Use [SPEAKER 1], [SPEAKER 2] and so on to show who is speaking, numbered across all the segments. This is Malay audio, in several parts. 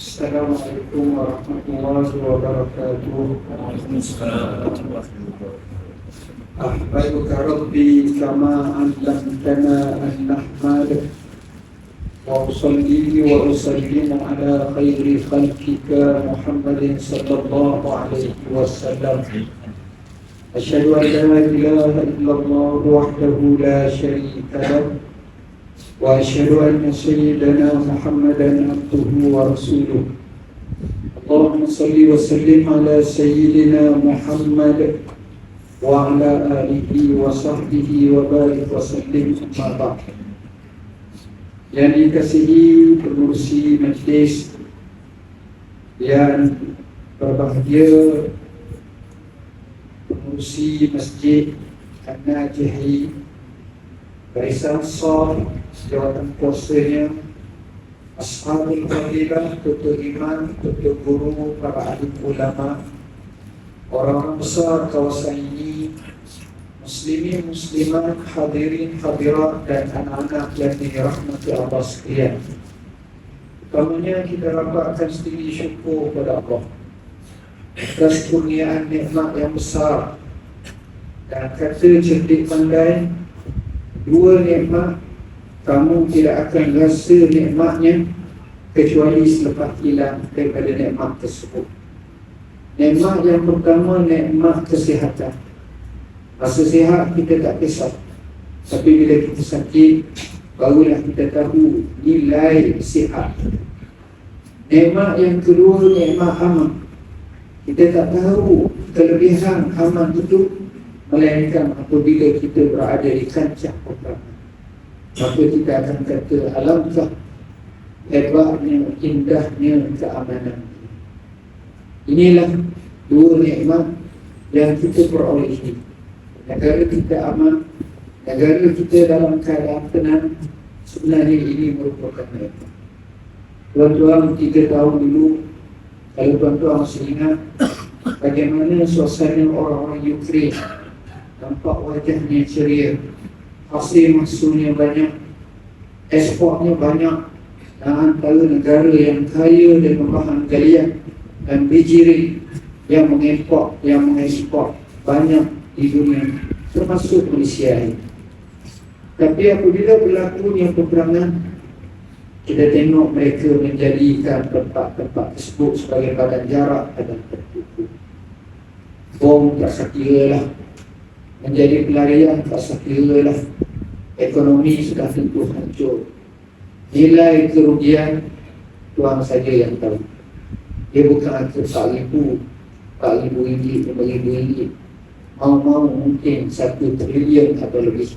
[SPEAKER 1] Assalamualaikum warahmatullahi wabarakatuh. Ahmaduka Rabbi kama 'allamtana an nahmad wa usalli wa usallimu ala khairi khalqika Muhammadin sallallahu alaihi wasallam. Asyhadu an la ilaha illallah wahdahu la syarika lahu wa asyhadu anna sayyidana Muhammadan abduhu wa rasuluh. Allahumma salli wa sallim ala sayyidina Muhammad wa ala alihi wa sahbihi wa barik wa sallim amma ba'd. Yang dikasihi pengurusi majlis yang berbahagia, pengurusi Masjid An-Najihi, Barisan Ansar, jawatan kuasanya, Ashabul Fadilah, tutur imam, tutur guru, para alim ulama, orang besar kawasan ini, muslimin, muslimat, hadirin, hadirat, dan anak-anak yang dirahmati Allah sekalian. Utamanya kita rambahkan sedikit syukur kepada Allah atas kurniaan nikmat yang besar. Dan kata cerdik pandai, dua nikmat kamu tidak akan rasa nikmatnya kecuali selepas hilang daripada nikmat tersebut. Nikmat yang pertama, nikmat kesihatan. Masa sihat kita tak kisah, tapi bila kita sakit barulah kita tahu nilai sihat. Nikmat yang kedua, nikmat aman. Kita tak tahu kelebihan aman itu melainkan apabila kita berada di kancah peperangan. Maka kita akan kata, alangkah hebatnya, indahnya keamanan. Inilah dua nikmat yang kita peroleh. Negara kita aman, negara kita dalam keadaan tenang. Sebenarnya ini merupakan nikmat. Tuan-tuan, 3 tahun dulu, kalau tuan-tuan masih ingat bagaimana suasana orang-orang Ukraine, nampak wajahnya ceria, hasil mahsulnya banyak, ekspornya banyak, dan antara negara yang kaya dengan bahan galian dan biji yang mengekspor banyak di dunia, termasuk Malaysia ini. Tapi apabila berlakunya peperangan, kita tengok mereka menjadikan tempat-tempat tersebut sebagai padan jarak, padan tertutup. Bom tak sekira lah, menjadi pelarian tak sekira lah. Ekonomi sudah tentu hancur. Nilai kerugian Tuhan saja yang tahu. Dia bukan kata 4,000 ringgit, 5,000 ringgit, mau-mau mungkin 1 trilion atau lebih.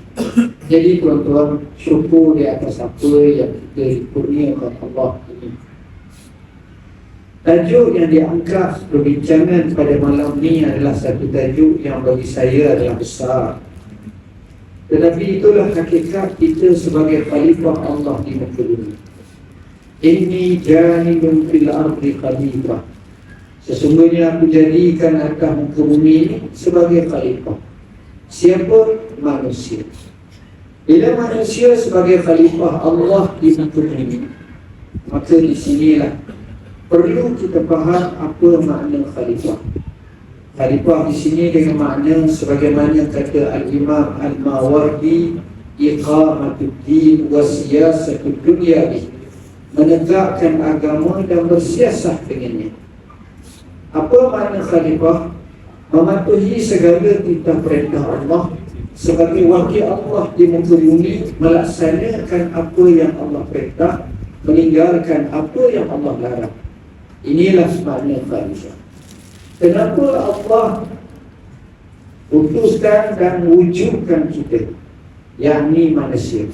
[SPEAKER 1] Jadi tuan-tuan, syukur di atas apa yang kita dikurniakan Allah ini. Tajuk yang diangkat perbincangan pada malam ini adalah satu tajuk yang bagi saya adalah besar. Tetapi itulah hakikat kita sebagai khalifah Allah di muka bumi. Inni janibun fil ardi khalifah. Sesungguhnya aku jadikan atas muka bumi ini sebagai khalifah. Siapa? Manusia. Bila manusia sebagai khalifah Allah di muka bumi, maka di sinilah perlu kita faham apa makna khalifah. Khalifah di sini dengan makna sebagaimana kata Al-Imam Al-Mawardi, iqamatuddin wa siyasatud dunya bih, menegakkan agama dan bersiasat dengannya. Apa makna khalifah? Mematuhi segala titah perintah Allah sebagai wakil Allah di muka bumi, melaksanakan apa yang Allah perintah, meninggalkan apa yang Allah larang. Inilah makna khalifah. Kenapa Allah putuskan dan wujudkan kita, yakni manusia?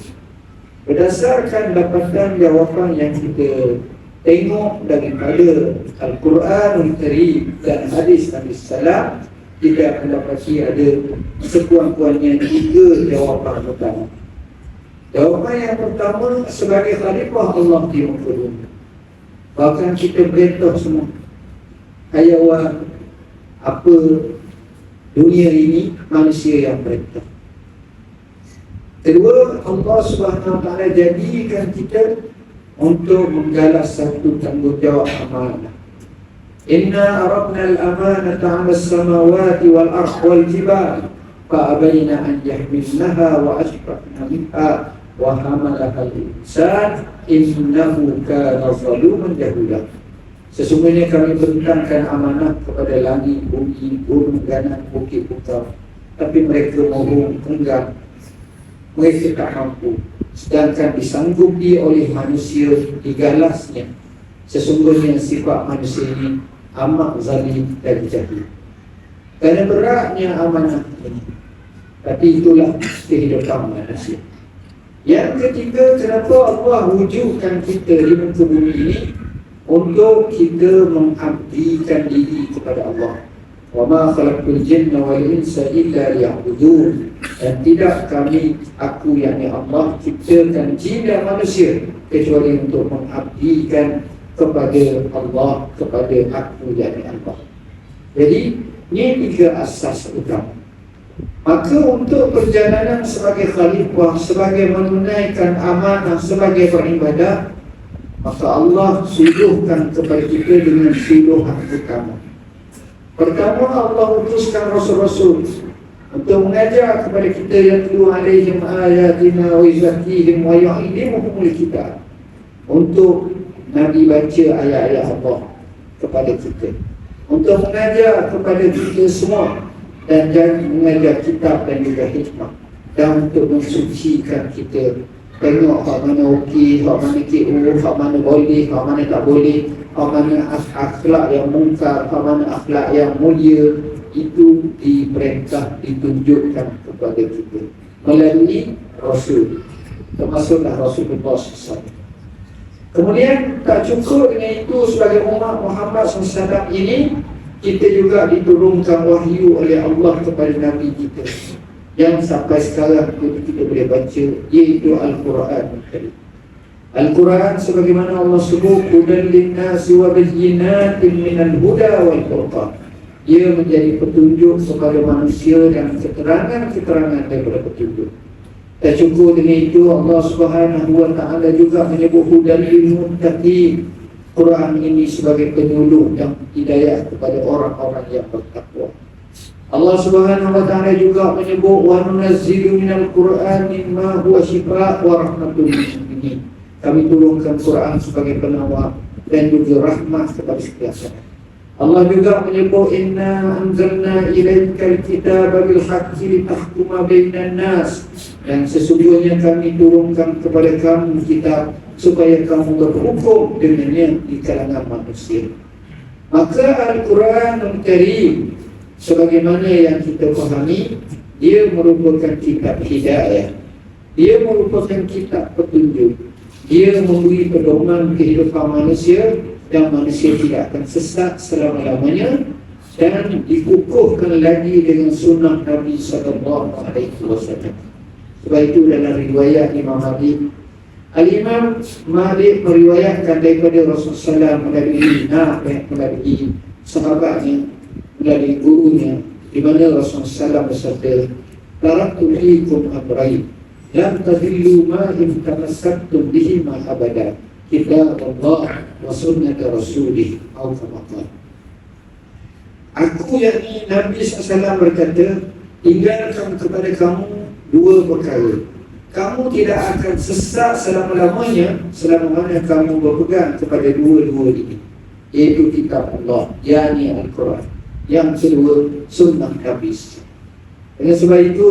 [SPEAKER 1] Berdasarkan dapatan jawapan yang kita tengok daripada Al-Quranul Karim dan hadis Nabi Sallam, kita mendapati ada sekurang-kurangnya 3 jawapan pertama. Jawapan yang pertama, sebagai khalifah Allah di muka bumi, bahkan kita beritahu semua hayawan apa dunia ini, manusia yang perintah. Kedua, Allah Subhanahu Wa Taala jadikan kita untuk menggalas satu tanggungjawab amanah. Inna aradna al-amanata 'ala as-samawati wal ardi wal jibal fa'abayna an yahmilnaha wa ashfaqna minha wa hamalaha al-insan innahu kana zaluman jahula. Sesungguhnya kami bentangkan amanah kepada langit, bumi, gunung, ganan, bukit, hutan, tapi mereka mohon enggan, mereka tak mampu. Sedangkan disanggupi oleh manusia digalasnya. Sesungguhnya sifat manusia ini amat zalim dan jahil. Kerana beratnya amanah ini, tapi itulah kehidupan manusia. Yang ketiga, kenapa Allah wujudkan kita di muka bumi ini? Untuk kita mengabdikan diri kepada Allah. Wa ma khalaqtul jinna wal insa illa liya'budun. Dan tidak kami, aku yakni Allah, ciptakan jin dan manusia kecuali untuk mengabdikan kepada Allah, kepada aku yakni Allah. Jadi ini tiga asas utama. Maka untuk perjalanan sebagai khalifah, sebagai menunaikan amanah, sebagai beribadah, maka Allah suruhkan kepada kita dengan suruhan utama. Pertama, Allah utuskan Rasul-Rasul untuk mengajar kepada kita yang tulu alaihim ayatina wa yuzakkihim wa yu'allimuhumul kitab. Untuk Nabi baca ayat-ayat Allah kepada kita, untuk mengajar kepada kita semua, dan mengajar kitab dan juga hikmah, dan untuk mensucikan kita. Tengok hak mana okey, hak mana KO, hak mana boleh, hak mana tak boleh, hak mana akhlak yang mungkar, hak mana akhlak yang mulia. Itu diperintah, ditunjukkan kepada kita melalui Rasul, termasuklah Rasulullah SAW. Kemudian tak cukup dengan itu, sebagai umat Muhammad SAW ini, kita juga diturunkan wahyu oleh Allah kepada Nabi kita, yang sampai sekarang kita boleh baca, iaitu Al-Quran. Al-Quran sebagaimana Allah sebut, hudan linnasi wa bayyinatin minal huda wal furqan. Ia menjadi petunjuk kepada manusia dan keterangan-keterangan daripada petunjuk. Tak cukup dengan itu, Allah Subhanahu wa ta'ala juga menyebut hudan lil muttaqin. Quran ini sebagai penyuluh dan hidayah kepada orang-orang yang bertakwa. Allah Subhanahu wa ta'ala juga menyebut wa nunazzilu minal Qur'ani ma huwa shifaa wa rahmatul lil mu'minin. Kami turunkan Quran sebagai penawar dan juga rahmat kepada setiap orang. Allah juga menyebut inna anzalna ilaikal kitaba bil haqqi litahkuma bainan nas. Dan sesungguhnya kami turunkan kepada kamu kitab supaya kamu berhukum dengannya di kalangan manusia. Maka Al-Quran Karim sebagaimana yang kita fahami, dia merupakan kitab hidayah, dia merupakan kitab petunjuk, dia memberi pedoman kehidupan manusia, dan manusia tidak akan sesat selama-lamanya, dan dikukuhkan lagi dengan sunnah Nabi SAW. Sebab itu dalam riwayat Imam Malik, Al-Imam Malik meriwayatkan daripada Rasulullah SAW melalui sahabatnya, melalui gurunya, di mana Rasulullah SAW bersabda, taraktu fiikum amrayn lam tadillu ma in tamassaktum bihima abada, kitab Allah wa sunnat Rasulih atau kama qala. Aku yakni Nabi SAW berkata, tinggalkan kepada kamu dua perkara. Kamu tidak akan sesat selama-lamanya selama mana kamu berpegang kepada dua-dua ini, iaitu kitab Allah, yakni Al-Quran. Yang kedua, sunnah Nabi. Dengan sebab itu,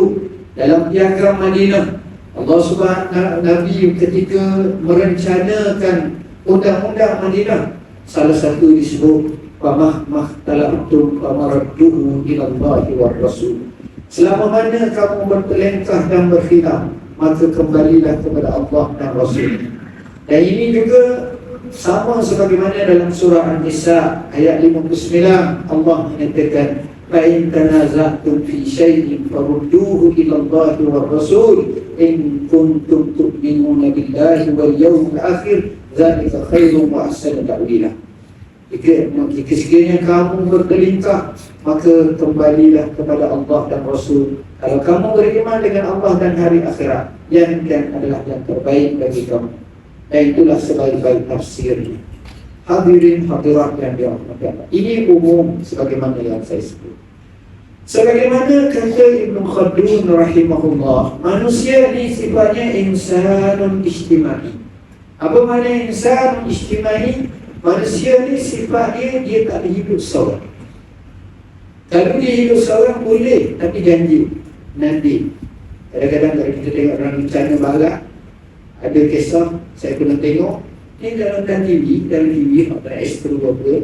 [SPEAKER 1] dalam piagam Madinah, Allah Subhanahu Nabi ketika merencanakan undang-undang Madinah, salah satu disebut famahmah talaqtum famaradduhu ila Allah wa Rasul. Selama mana kamu bertelengkah dan berkhilaf, maka kembalilah kepada Allah dan Rasul. Dan ini juga sama sebagaimana dalam surah An-Nisa ayat 59, Allah menyatakan fa in tanaza'tum fi syai'in farudduhu ila Allah wa Rasul in kuntum tu'minuna billahi wal yawmil akhir dzalika khairun wa ahsanu ta'wila. Jika sekiranya kamu berkelingkah, maka kembalilah kepada Allah dan Rasul. Kalau kamu beriman dengan Allah dan hari akhirat, yang adalah yang terbaik bagi kamu. Dan itulah sebaik-baik tafsirnya. Hadirin hadirat yang dirahmati Allah. Ini umum sebagaimana yang saya sebut. Sebagaimana kata Ibn Khaldun rahimahullah, manusia ni sifatnya insanun ijtimai. Apa makna insan ijtimai? Manusia ni sifatnya dia tak hidup seorang. Kalau dia hidup seorang boleh, tapi janji nanti. Kadang-kadang kalau kita tengok orang bencana barat, ada kisah saya pernah tengok ni dalam TV, atau Astro apa,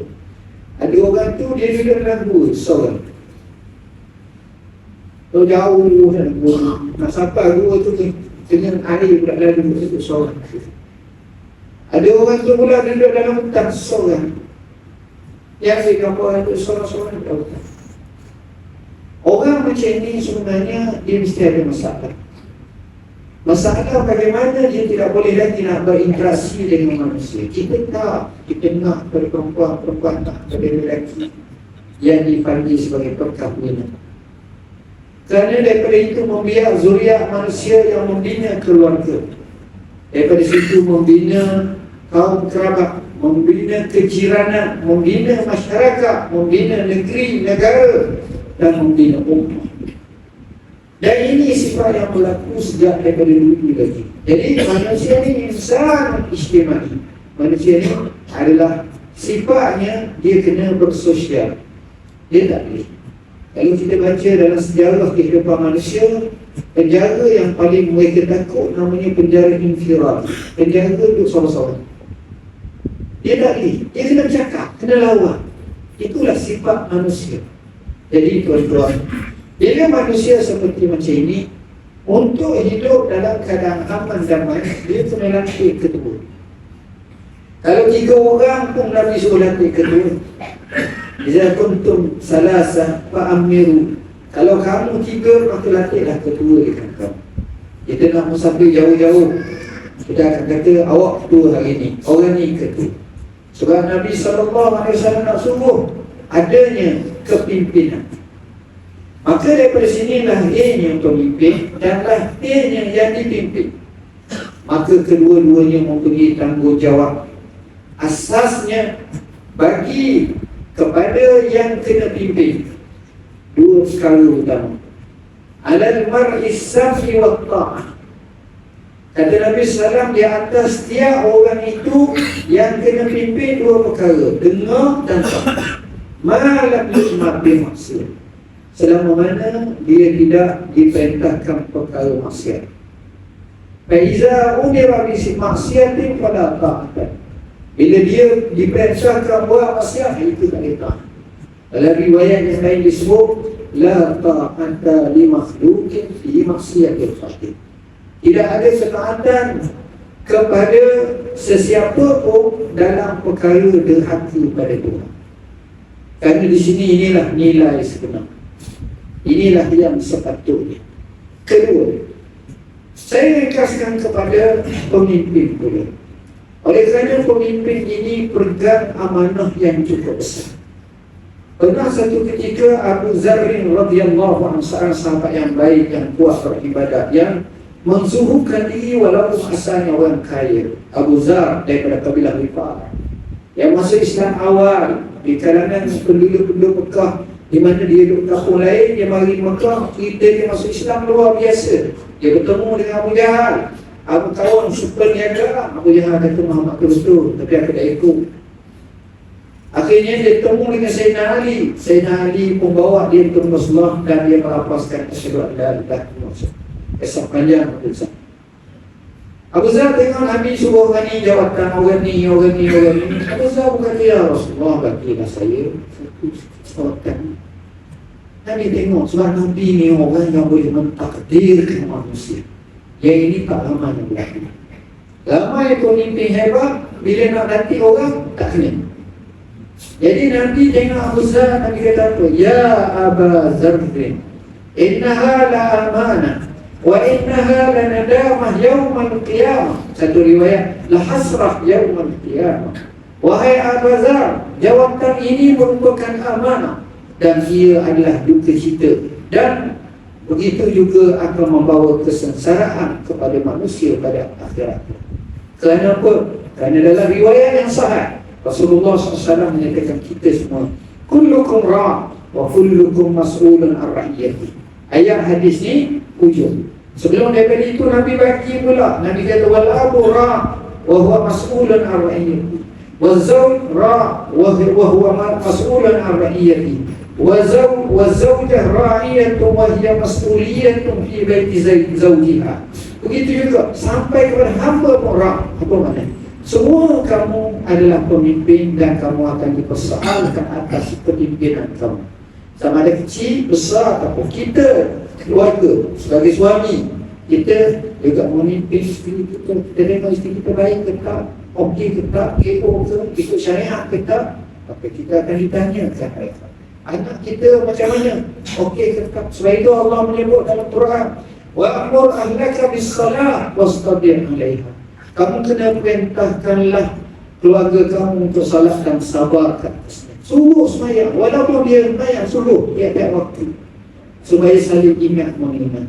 [SPEAKER 1] ada orang tu dia duduk dalam gua seorang. So jauh kan gua, nak sampai gua tu dengan air pula dalam gua tu seorang. Ada orang tu pula duduk dalam hutan seorang. Yang di kampung itu seorang-seorang dalam hutan. Orang macam ni sebenarnya dia mesti ada masalah. Masalah bagaimana dia tidak boleh lagi nak berinteraksi dengan manusia. Kita nak perempuan tak pada lelaki yang dipanggil sebagai perkahwinan. Kerana daripada itu membiak zuriat manusia yang membina keluarga. Daripada situ membina kaum kerabat, membina kejiranan, membina masyarakat, membina negeri, negara, dan membina ummah. Dan ini sifat yang berlaku sejak daripada dulu lagi. Jadi manusia ini insan ijtimai. Manusia ini adalah sifatnya dia kena bersosial. Dia tak boleh. Kalau kita baca dalam sejarah kehidupan manusia, penjara yang paling mereka takut namanya penjara infirad. Penjara duduk seorang-seorang. Dia tak boleh. Dia kena bercakap, kena lawan. Itulah sifat manusia. Jadi tuan-tuan, bila manusia seperti macam ini, untuk hidup dalam keadaan aman damai, dia kena latih kedua. Kalau 3 orang pun Nabi suruh latih kedua. Iza kuntum salasa fa'amiru. Kalau kamu 3, maka latihlah kedua dekat kamu. Kita nak musafir jauh-jauh, kita akan kata awak kedua hari ini, orang ni kedua. Sebab Nabi SAW nak suruh adanya kepimpinan. Maka daripada sinilah A-nya pemimpin dan A-nya yang dipimpin. Maka kedua-duanya mempunyai tanggungjawab. Asasnya bagi kepada yang kena pimpin 2 perkara utama. Alal mar'is sam'i wa ta'ah. Kata Nabi SAW, di atas setiap orang itu yang kena pimpin 2 perkara, dengar dan ta'ah. Malam yusma' bimaksud, selama mana dia tidak diperintahkan perkara maksiat. Faiza umira bi maksiatin fala ta'at. Bila dia diperintahkan buat maksiat, itu tak taat. Dalam riwayat yang lain disebut la ta'ata li makhluqin fi maksiatil khaliq. Tidak ada ketaatan kepada sesiapa pun dalam perkara derhaka pada Tuhan. Kerana di sini inilah nilai sebenar. Inilah yang sepatutnya. Kedua, saya ringkaskan kepada pemimpin pula. Oleh kerana pemimpin ini pegang amanah yang cukup besar. Pernah satu ketika Abu Zarrin radhiyallahu anhu, seorang sahabat yang baik, yang kuat beribadat, yang menzuhudkan diri walaupun asalnya orang kaya. Abu Zar daripada kabilah Rifa'ah, yang masuk Islam awal di kalangan penduduk-penduduk Mekah, di mana dia duduk kampung lain, dia mari Mekah, cerita dia masuk Islam luar biasa. Dia bertemu dengan Abu Jahal. Abu kawan super niaga. Abu Jahal kata Muhammad tu betul, tapi aku tak ikut. Akhirnya dia bertemu dengan Sayyidina Ali. Sayyidina Ali pun bawa dia ke Rasulullah dan dia melafazkan asyhadu an la ilaha illallah. Kisah panjang kisah. Abu Zar tengok Nabi suruh orang ni jawatan, orang ni. Abu Zar berkata, ya Rasulullah, bagilah saya satu jawatan. Nabi tengok, sebab Nabi ni orang yang boleh mentakdirkan manusia. Yang ini tak lama yang berlaku. Lama yang pemimpin hebat, bila nak nanti orang, tak kena. Jadi Nabi tengok Abu Zar, Nabi kata apa? Ya Aba Zarrin, innaha la amanah wa innaha la nadamah yawmal qiyamah. Satu riwayat, la hasrah yawmal qiyamah. Wahai Abu Zar, jawatan ini merupakan amanah dan ia adalah duka cita, dan begitu juga akan membawa kesengsaraan kepada manusia pada akhirat. Kerana apa? Kerana dalam riwayat yang sahih Rasulullah SAW menyatakan kita semua kullukum ra' wa kullukum mas'ulun an ra'iyati. Ayat hadis ni hujung. Sebelum daripada itu Nabi bagi pula, Nabi kata wal abu ra' wa huwa mas'ulun an ra'iyati, wa zawj ra' wa huwa mas'ulun an ra'iyati, wa zawjah ra'iyatun wa hiya mas'uliyatun fi baiti zawjiha. Begitu juga sampai kepada hamba pun ra'. Apa maknanya? Semua kamu adalah pemimpin dan kamu akan dipersoalkan atas kepimpinan kamu. Sama ada kecil, besar ataupun kita keluarga sebagai suami, kita juga memimpin isteri kita. Kita tengok isteri kita baik ke tak, okey ke tak, kepo ke, ikut syariat ke tak, maka kita akan ditanyakan mereka. Anak kita macam mana, okey ke tak. Sebab itu Allah menyebut dalam Quran, wa'mur ahlaka bis-salah wastabir 'alaiha. Kamu kena perintahkanlah keluarga kamu untuk salat dan sabar ke atasnya. Suruh sembahyang, walaupun dia sembahyang, suruh tiap-tiap waktu, supaya saling ingat mengingat.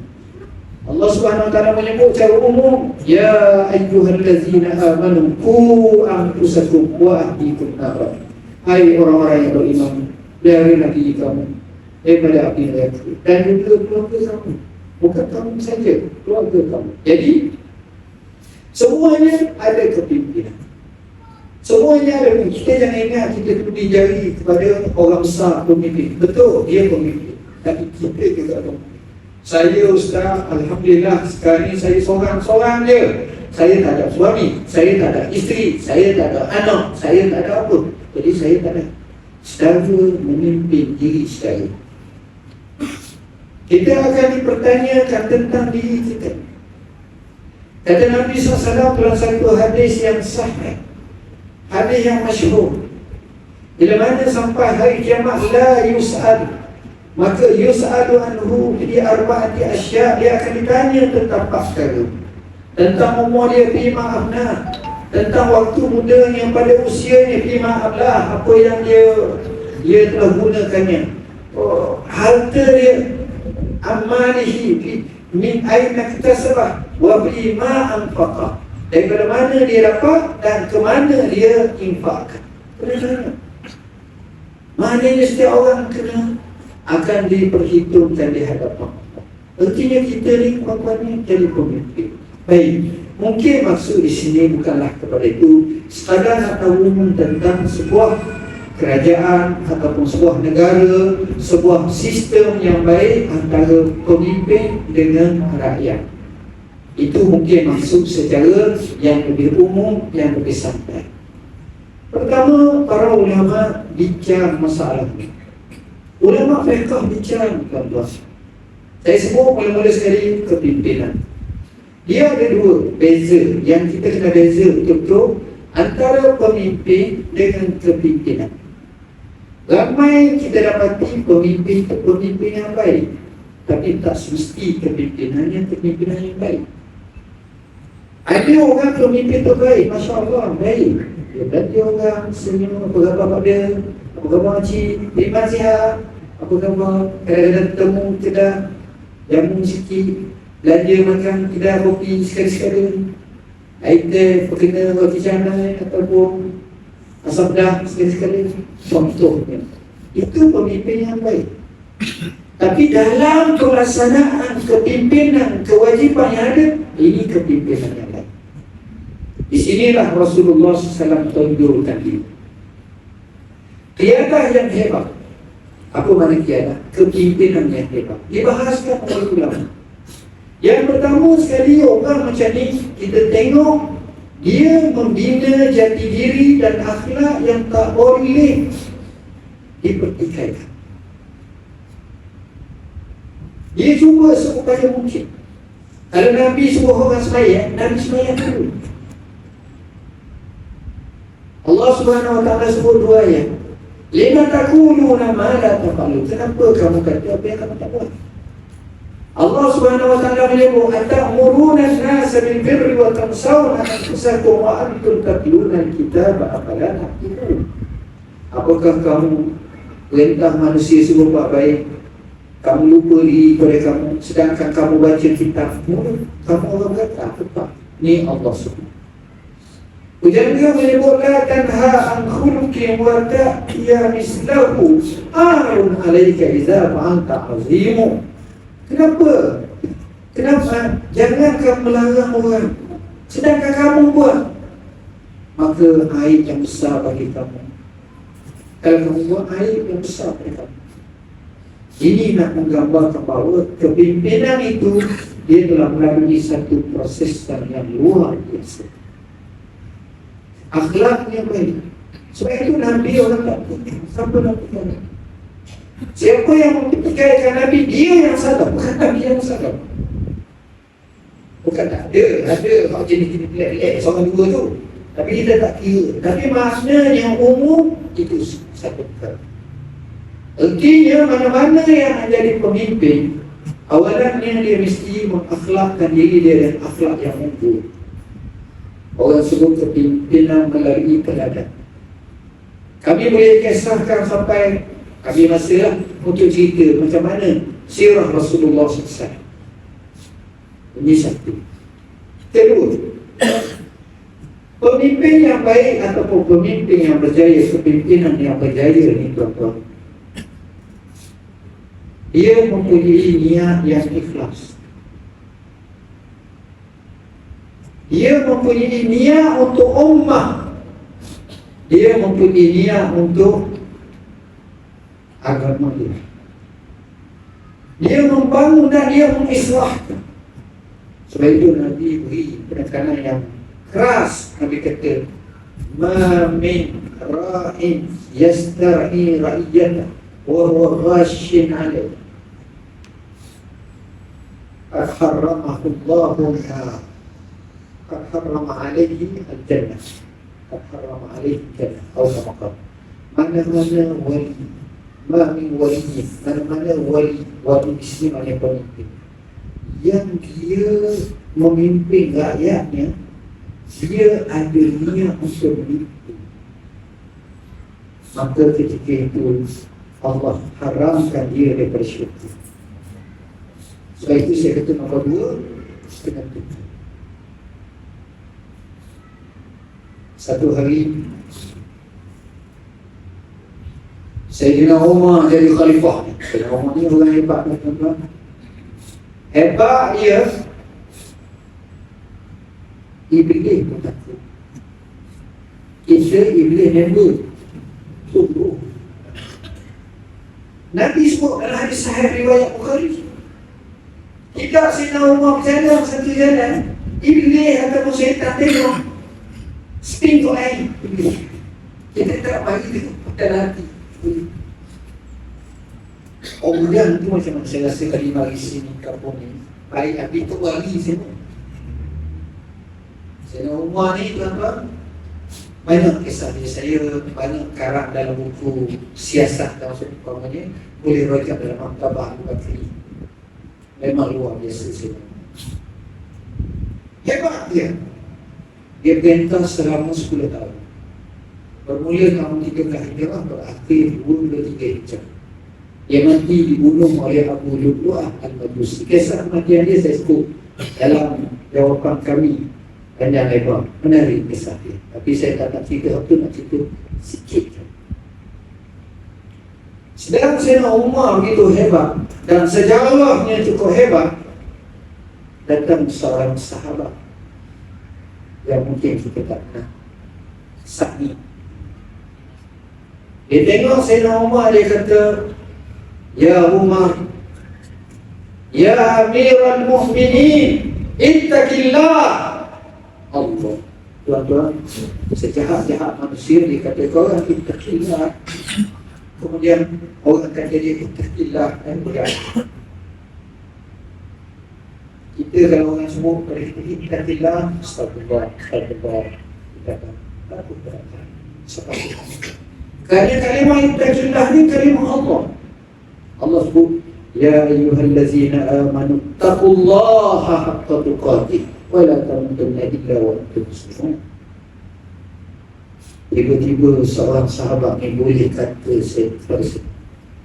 [SPEAKER 1] Allah Subhanahu Wa Taala menyebut secara umum, ya ayyuhallazina amanu qu anfusakum wa ahlikum nar. Hai orang-orang yang beriman, pelihara diri kamu daripada api neraka dan juga keluarga kamu. Bukan kamu saja, keluarga kamu. Jadi semuanya ada kepimpinan. Semuanya ada. Kita jangan ingat kita tuli jari kepada orang besar pemimpin. Betul, dia pemimpin, tapi kita juga pemimpin. Saya Ustaz, Alhamdulillah sekarang ni saya seorang-seorang je. Saya tak ada suami, saya tak ada isteri, saya tak ada anak, saya tak ada apa. Jadi saya tak ada secara memimpin diri saya. Kita akan dipertanyakan tentang diri kita. Kata Nabi SAW dalam satu hadis yang sahih, hadis yang masyhur, bila mana sampai hari kiamat la yus'al, maka yus'alu anhu fi arba'ati asya', dia akan ditanya tentang 4 perkara. Tentang umur dia, fi ma'afna, tentang waktu mudanya pada usianya, fi ma'aflah, apa yang dia telah gunakannya, harta dia, amalihi min aina iktasabah wa bima anfaqa, daripada mana dia dapat dan ke mana dia infakkan. Kena. Maknanya setiap orang kena akan diperhitungkan di hadapan. Artinya kita ni puan-puan jadi pemimpin. Baik, mungkin maksud di sini bukanlah kepada itu sekadar nak tahu tentang sebuah kerajaan ataupun sebuah negara, sebuah sistem yang baik antara pemimpin dengan rakyat. Itu mungkin maksud secara yang lebih umum, yang lebih santai. Pertama, para ulama bincang masalah ini. Ulama fiqh bincang, tuan-tuan. Saya sebut mula-mula sekali kepimpinan. Dia ada dua beza yang kita kena beza betul-betul antara pemimpin dengan kepimpinan. Ramai kita dapati pemimpin yang baik, tapi tak semesti kepimpinannya kepimpinan yang baik. Ada orang pemimpin terbaik, Masya Allah, baik. Dia orang senyum, apa khabar dia, apa khabar cik, terima sihat, apa khabar, kadang-kadang temu kedai, jamu sikit, belanja makan kedai kopi sekali-sekali, air teh, perkena roti canai ataupun asam dah sekali-sekali. Contohnya, itu pemimpin yang baik. Tapi dalam pelaksanaan kepimpinan, kewajipan yang ada, ini kepimpinan yang lain. Di sinilah Rasulullah SAW tunjukkan ini. Qiyadah yang hebat. Apa makna qiyadah? Kepimpinan yang hebat. Dibahaskan oleh ulama. Yang pertama sekali, orang macam ni kita tengok dia membina jati diri dan akhlak yang tak boleh dipertikaikan. Dia cuba seupaya mungkin. Kalau Nabi suruh orang sembahyang, Nabi sembahyang dulu. Allah Subhanahu Wa Taala sebut dua ayat. Lima taquluna ma la taf'alun. Kenapa kamu kata apa yang kamu tak buat? Allah Subhanahu Wa Taala menyebut, atamuruna an-nasa bil birri wa tansawna anfusakum wa antum tatluna al-kitaba afala ta'qilun. Apakah kamu perintah manusia suruh buat baik, kamu lupa diri pada kamu, sedangkan kamu baca kitab? Kamu orang kata apa? Ni Allah Subhanahu. Ujang-ujang menyebut la tanha an khuluqin wa ta'ya mislahu arun alaika idza fa'alta azimu. Kenapa? Kenapa? Jangan kamu melarang orang sedangkan kamu buat. Maka aib yang besar bagi kamu kalau kamu buat aib yang besar bagi kamu. Ini nak menggambarkan bahawa kepimpinan itu dia telah melalui satu proses yang luar biasa. Akhlaknya baik. Sebab itu Nabi orang tak fikir. Siapa nak fikir? Siapa yang memfikirkan Nabi? Dia yang salah, bukan Nabi yang salah. Bukan tak ada kalau jenis-jenis pelik-pelik seorang dua tu. Tapi kita tak kira. Tapi makna yang umum itu satu perkara. Artinya mana-mana yang menjadi pemimpin, awalannya dia mesti mengakhlakkan diri dia dengan akhlak yang mumpuni. Orang sebut kepimpinan melalui teladan. Kami boleh kisahkan sampai kami masalah untuk cerita macam mana sirah Rasulullah SAW. Ini satu. Kedua, pemimpin yang baik ataupun pemimpin yang berjaya, kepimpinan yang berjaya ni tuan-tuan, dia mempunyai niat yang ikhlas. Dia mempunyai niat untuk ummah. Dia mempunyai niat untuk agama dia. Dia membangun dan dia mengislahkan. Sebab itu Nabi beri penekanan yang keras. Nabi kata, ma min ra'in yastar'i ra'iyata wa huwa ghashin 'alayhi qad harramahu Allahu nar qad harrama 'alayhi al-jannah qad harrama 'alayhi al-jannah atau kama mana-mana wali, ma min wali, mana-mana wali Islam yang pemimpin yang dia memimpin rakyatnya, dia ada niat untuk memimpin, maka ketika itu Allah haramkan dia daripada syurga. Sebab itu saya kata nombor dua, kena tutup. Satu hari Sayyidina Umar jadi khalifah. Sayyidina Umar ni orang hebat, tuan-tuan. Hebat dia. Iblis pun takut. Kita Iblis member tunggu. Nabi sebut dalam hadis sahih riwayat Bukhari, tidak Sayyidina Umar berjalan satu jalan, Iblis ataupun syaitan tengok spin tu air. Kita tak bagi dia dalam hati. Kemudian tu macam mana saya rasa kali mari sini kampung ni baik habis tu wali semua. Sayyidina Umar ni tuan-tuan, banyak kisah dia. Saya banyak karang dalam buku siasat dan sebagainya, boleh rojak dalam Maktabah Al-Bakri. Memang luar biasa Sayyidina Umar. Hebat dia. Dia pentas selama 10 tahun. Bermula tahun 13 Hijrah, berakhir 23 Hijrah. Dia mati dibunuh oleh Abu Lu'lu'ah Al-Majusi. Kisah kematian dia saya sebut dalam jawapan kami panjang lebar, menarik kisah dia. Tapi saya tak nak cerita apa, nak cerita sikit. Sedang Sayyidina Umar begitu hebat dan sejarahnya cukup hebat, datang seorang sahabat yang mungkin kita tak pernah Sa'id. Dia tengok Sayyidina Umar, dia kata, ya Umar, ya Amirul Mu'minin, ittaqillah. Allah, tuan-tuan, sejahat-jahat manusia dikata orang ittaqillah, kemudian orang kata dia ittaqillah dan berat. Kita kalau orang semua pada kita ittaqillah, astagfirullah, astagfirullah, kita akan takut berat. Sebab kerana kalimah ittaqillah ni kalimah Allah. Allah sebut, ya ayyuhallazina amanu taqullaha haqqa tuqatih wa la tamutunna illa wa antum muslimun. Tiba-tiba seorang sahabat ni boleh kata saya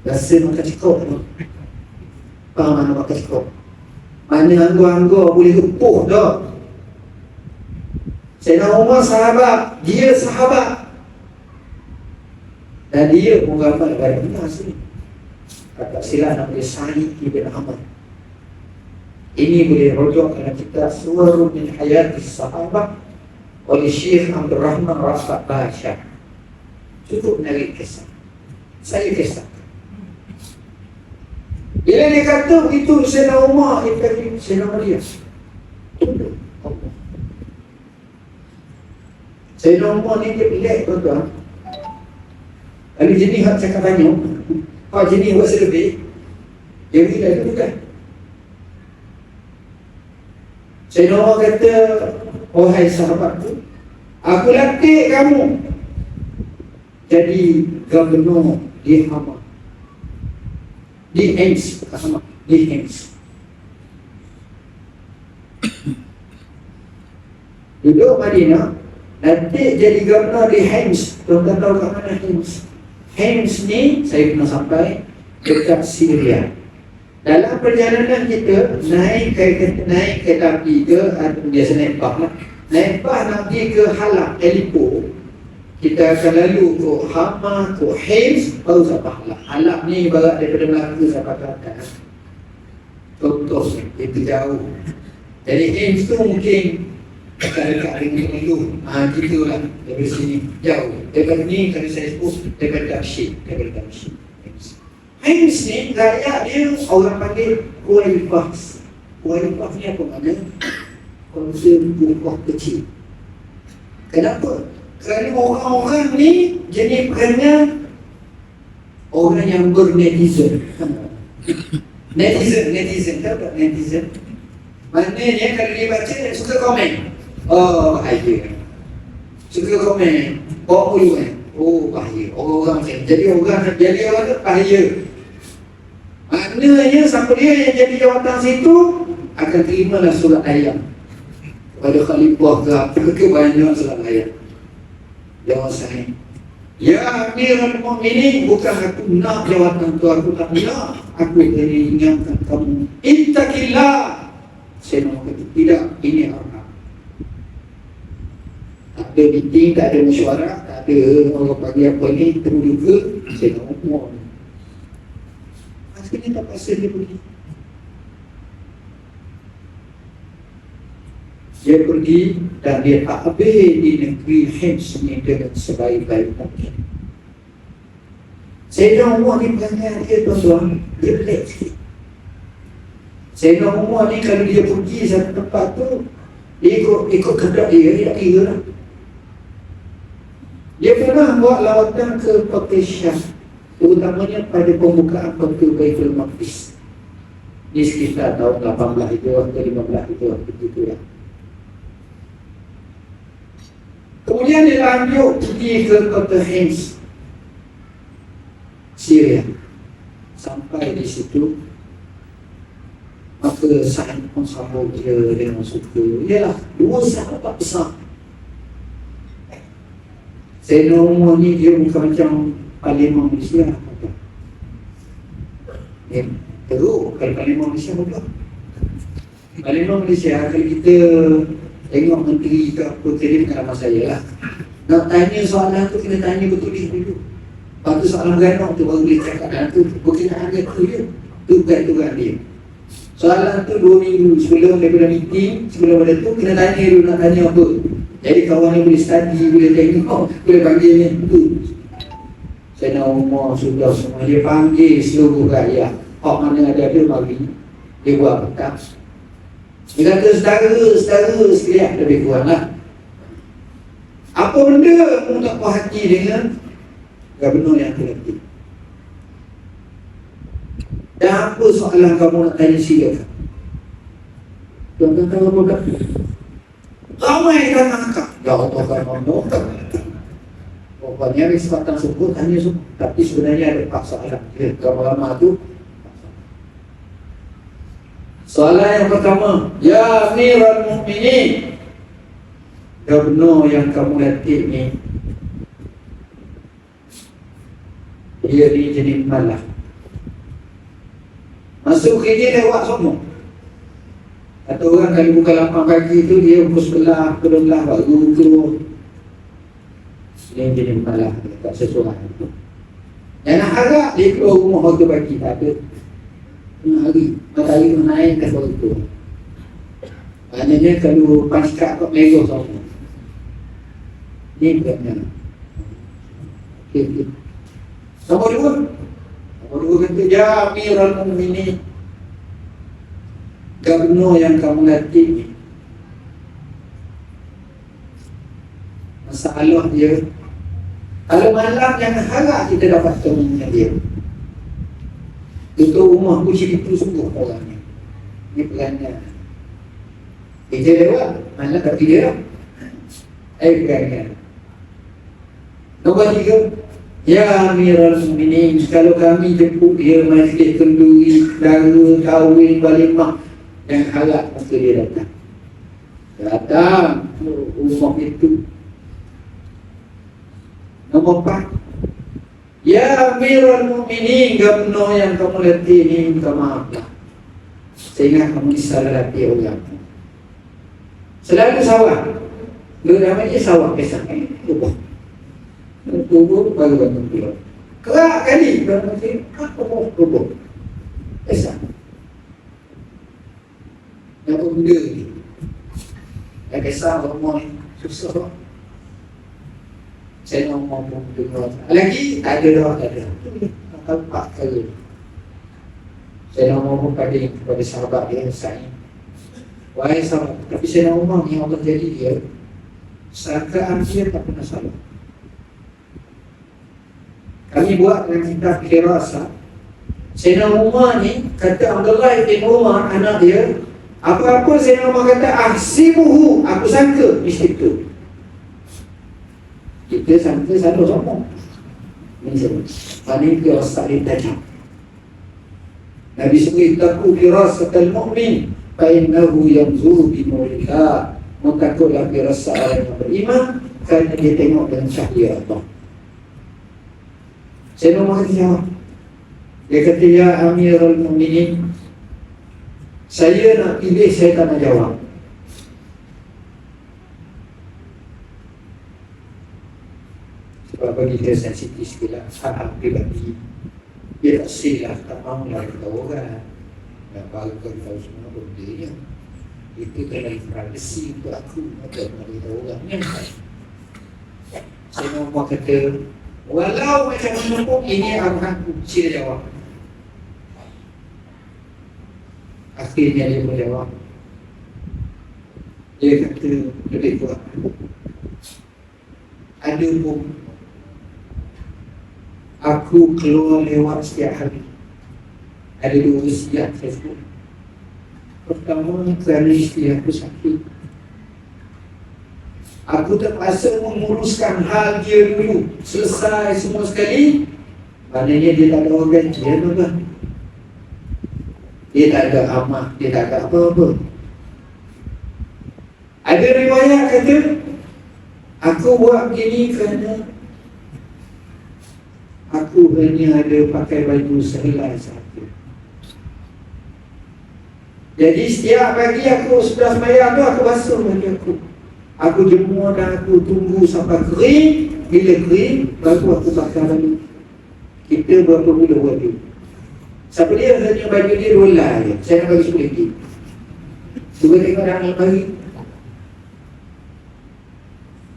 [SPEAKER 1] rasa makan cekok. Faham mana makan cekok? Mana anggur-anggur boleh repuh dah. Sayyidina Umar sahabat, dia sahabat. Dan dia menggambar pada benar sini. Kata silah nama dia Sa'id ibn Amr. Ini boleh rujuk dalam kitab Suwarun min Hayatis Sahabah oleh Syekh Abdul Rahman Rafat Bashar. Cukup menarik kisah. Saya kisah. Bila dia kata begitu, Sayyidina Umar interview Sayyidina Maria. Tunduk Allah. Sayyidina Umar ni dia pelik tuan-tuan. Kalau jenis hak cakap banyak, hak jenis buat selebih, dia bila itu bukan. Sayyidina Umar kata, wahai sahabatku, aku latih kamu jadi gubernur di Hama, di Hims, Hama, di Hims. Duduk Madinah, nanti jadi gubernur di Hims. Tuan-tuan tahu kat mana Hims? Hims ni saya pernah sampai dekat Syria. Dalam perjalanan kita naik kereta api ke, biasa naik bas lah. Naik bas nak pergi ke Halab, Aleppo. Kita akan lalu ke Hama, ke Hims, baru sampai Halab. Halab ni barat daripada Melaka sampai ke atas. Contoh, itu jauh. Jadi Hims tu mungkin dekat dengan dulu. Gitulah dari sini jauh. Daripada ni kalau saya sebut daripada Damsyik. Hims ni rakyat dia orang panggil Kuwailbas. Kuwailbas ni apa makna? Konsum buah kecil. Kenapa? Kerana orang-orang ni jenis perangai orang yang bernetizen. Netizen tahu tak netizen? Maknanya kalau dia baca suka komen. Oh bahaya. Suka komen. Bawa mulu kan. Oh bahaya. Orang macam ni. Jadi orang tu bahaya. Maknanya siapa dia yang jadi jawatan situ akan terimalah surat ayat pada khalifah ke apa ke banyak surat ayat. Jawab saya, ya Amirul Mukminin, bukan aku nak jawatan tu, aku tak nak. Aku ingin ingatkan kamu, ittaqillah. Saya nak kata tidak, ini amanah. Tak ada meeting, tak ada mesyuarat, tak ada orang bagi apa ni, terus juga saya nak ngomong. Akhirnya tak pasal dia pergi. Dia pergi dan dia tak habis di negeri Hims ni dengan sebaik-baik mungkin. Sayyidina Umar ni perangai dia tuan-tuan, dia pelik sikit. Sayyidina Umar ni kalau dia pergi satu tempat tu, dia ikut kehendak dia tak kira lah. Dia pernah buat lawatan ke kota Syam, terutamanya pada pembukaan kota Baitul Maqdis. Di sekitar tahun 18 itu atau 15 itu, begitu ya. Kemudian dia lanjut pergi ke kota Hims, Syria. Sampai di situ, maka Sa'id pun sambut dia dengan suka. Ialah dua sahabat besar. Sayyidina Umar ni dia bukan macam Parlimen Malaysia. Teruk kalau Parlimen Malaysia betul. Parlimen Malaysia kalau kita tengok menteri ke apa, tadi pengalaman saya lah. Nak tanya soalan tu kena tanya betul dulu. Lepas tu soalan ganong tu baru boleh cakap dalam tu. Berkenaan dia tu dia. Tugas-tugas dia. Soalan tu 2 minggu sebelum daripada meeting, sebelum ada tu kena tanya dulu nak tanya apa. Jadi kawan ni boleh study, boleh tengok, boleh panggil ni tu. Sayyidina Umar sudah semua dia panggil seluruh rakyat. Hak mana ada mari. Dia buat petang. Dia kata saudara sekalian, lebih kurang lah. Apa benda kamu tak puas hati dengan gubernur yang terlatih? Dan apa soalan kamu nak tanya silakan? Tuan-tuan tahu apa tak? Ramai kan angkat. Ya Allah kan Allah. Pokoknya kesempatan sebut tanya semua. Tapi sebenarnya ada 4 soalan. Ramai-ramai tu. Soalan yang pertama, ya Amirul Mukminin, gubernur yang kamu latih ni, dia ni jadi malah masuk kerja lewat semua. Atau orang kalau buka lapang kaki tu dia pukul 11, pukul 12 baru keluar. Dia jadi malah tak sesuai. Jangan harap dia keluar rumah waktu pagi, tak ada. Tengah hari, matahari menaik ke bawah tu. Maknanya kalau pasca kau merah sama. Ni bukannya. Okay. Nombor dua kata, ya Amirul Mukminin, gubernur yang kamu latih, masalah dia, kalau malam jangan harap kita dapat temannya dia. Tutup rumah kunci itu sungguh orangnya. Ini perannya. Kita lewat, malam tak dia. Perannya. Nombor tiga, ya Amirul Mukminin, kalau kami jemput dia majlis kenduri, dara, kahwin, walimah, yang harap masa dia datang. Datang rumah itu. Nombor empat, ya Amirul Mukminin, gubernur yang kamu latih ini, minta maaf lah. Sehingga kamu disalah latih orang. Selalu sawah. Dia namanya sawah kesang. Ubah. Tubuh baru bangun pulau. Kerak kali dalam masjid, apa mau tubuh? Kesang. Yang benda ni. Yang kesang rumah ni susah. Saya nak ngomong dengar. Lagi tak ada dah, tak ada. Tak empat kali. Saya nak ngomong kepada sahabat dia saya. Wahai sahabat, tapi saya nak ngomong ni Allah jadi dia. Sangkaan dia tak pernah salah. Kami buat dengan kitab Firasah. Sayyidina Umar ni kata Abdullah bin Umar anak dia, apa-apa Sayyidina Umar kata ahsibuhu, aku sangka mesti itu. Kita sangka selalu sombong. Ini sebut paling firasah dia tajam. Nabi sebut taku firasatul mu'min fa innahu yanzuru bi nurika. Takutlah firasah orang yang beriman kerana dia tengok dengan cahaya Allah. Saya nak jawab. Dia kata, ya Amirul Mukminin, saya nak pilih, saya tak nak jawab. Sebab bagi dia sensitif sikit lah. Hak pribadi. Dia tak silap, tak mahu lah kita orang. Dan baru kau tahu semua benda dia. Itu dalam privacy untuk aku. Tak mahu kita orangnya. Saya nak kata, walau macam mana pun ini arahanku, sila jawab. Akhirnya dia menjawab. Dia kata lebih kurang, ada pun aku keluar lewat setiap hari. Ada dua usia Facebook. Pertama kerana isteri aku sakit. Aku terpaksa menguruskan hal dia dulu. Selesai semua sekali, maknanya dia tak ada organ dia tuan. Dia tak ada amat, dia tak ada apa-apa. Ada riwayat kata, aku buat begini kerana aku hanya ada pakai baju sehelai sahaja. Jadi setiap pagi aku sudah sembahyang tu, aku basuh baju aku. Aku jemur dan aku tunggu sampai kering. Bila kering, baru aku bakar balik. Kita berapa bulan buat dia. Siapa dia hanya baju dia rolah je. Saya nak bagi sepuluh lagi. Cuba tengok dalam almari.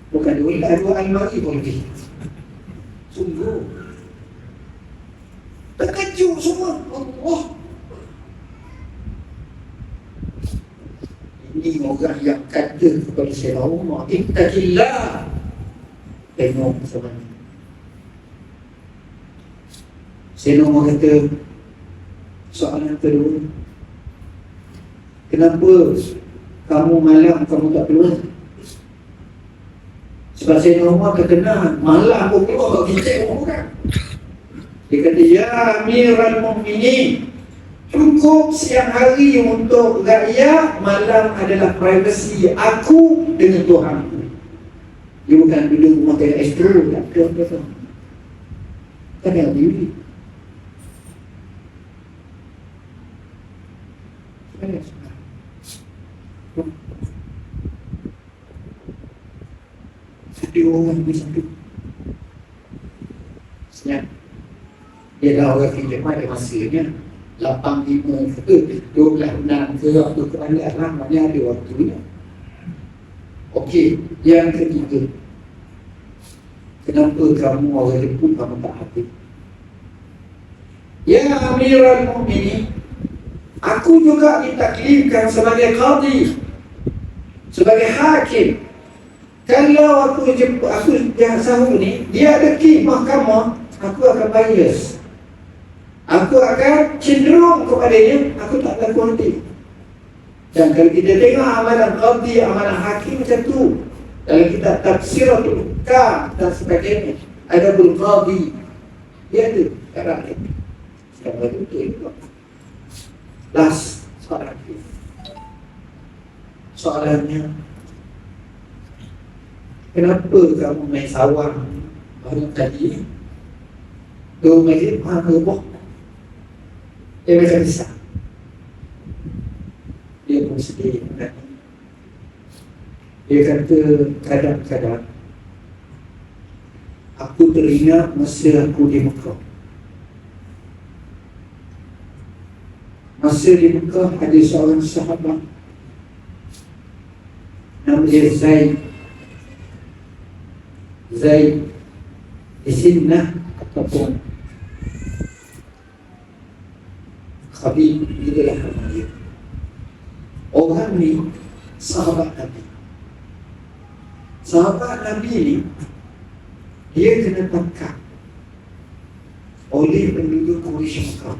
[SPEAKER 1] Bukan rolah, dua almari pun lagi. Sungguh terkejut semua. Allah, ini orang yang kata kepada Sayyidina Umar, ittaqillah. Tengok sama ni. Sayyidina Umar kata, soalan kedua, kenapa kamu malam kamu tak keluar? Sebab Sayyidina Umar terkenal malam pun keluar bincang orang. Dia kata, ya Amirul Mukminin, cukup siang hari untuk rakyat, malam adalah privasi aku dengan Tuhan. Dia bukan duduk rumah tengah estro, tak ada. Kan yang diri. Satu orang ni satu. Senyap. Dia dah orang fikir pada masanya 8-5 ke 12-6 ke waktu keadaan lah, mana ada waktunya. Okey, yang ketiga, kenapa kamu orang Jepun kamu tak hati? Ya Amirul Mukminin, aku juga ditaklifkan sebagai qadi, sebagai hakim. Kalau aku jangan sahur ni, dia ada ki mahkamah, aku akan bias. Aku akan cenderung kepadanya, aku tak laku hati. Dan kalau kita tengok amalan qadi, amalan hakim macam tu. Dalam kitab Tafsiratul Hukam dan sebagainya, ada qadi. Dia ada karakter. Sekarang itu juga. Last soalan itu. Soalannya, kenapa kamu main sawang baru tadi? Dua majlis faham ke? Dia macam besar. Dia pun sedih. Dia kata kadang-kadang aku teringat masa aku di Mekah. Masa di Mekah ada seorang sahabat nama dia Zaid di Sinnah ataupun Khabib, itulah nama dia. Orang ni sahabat Nabi. Sahabat Nabi ni dia kena tangkap oleh penduduk Quraisy Mekah.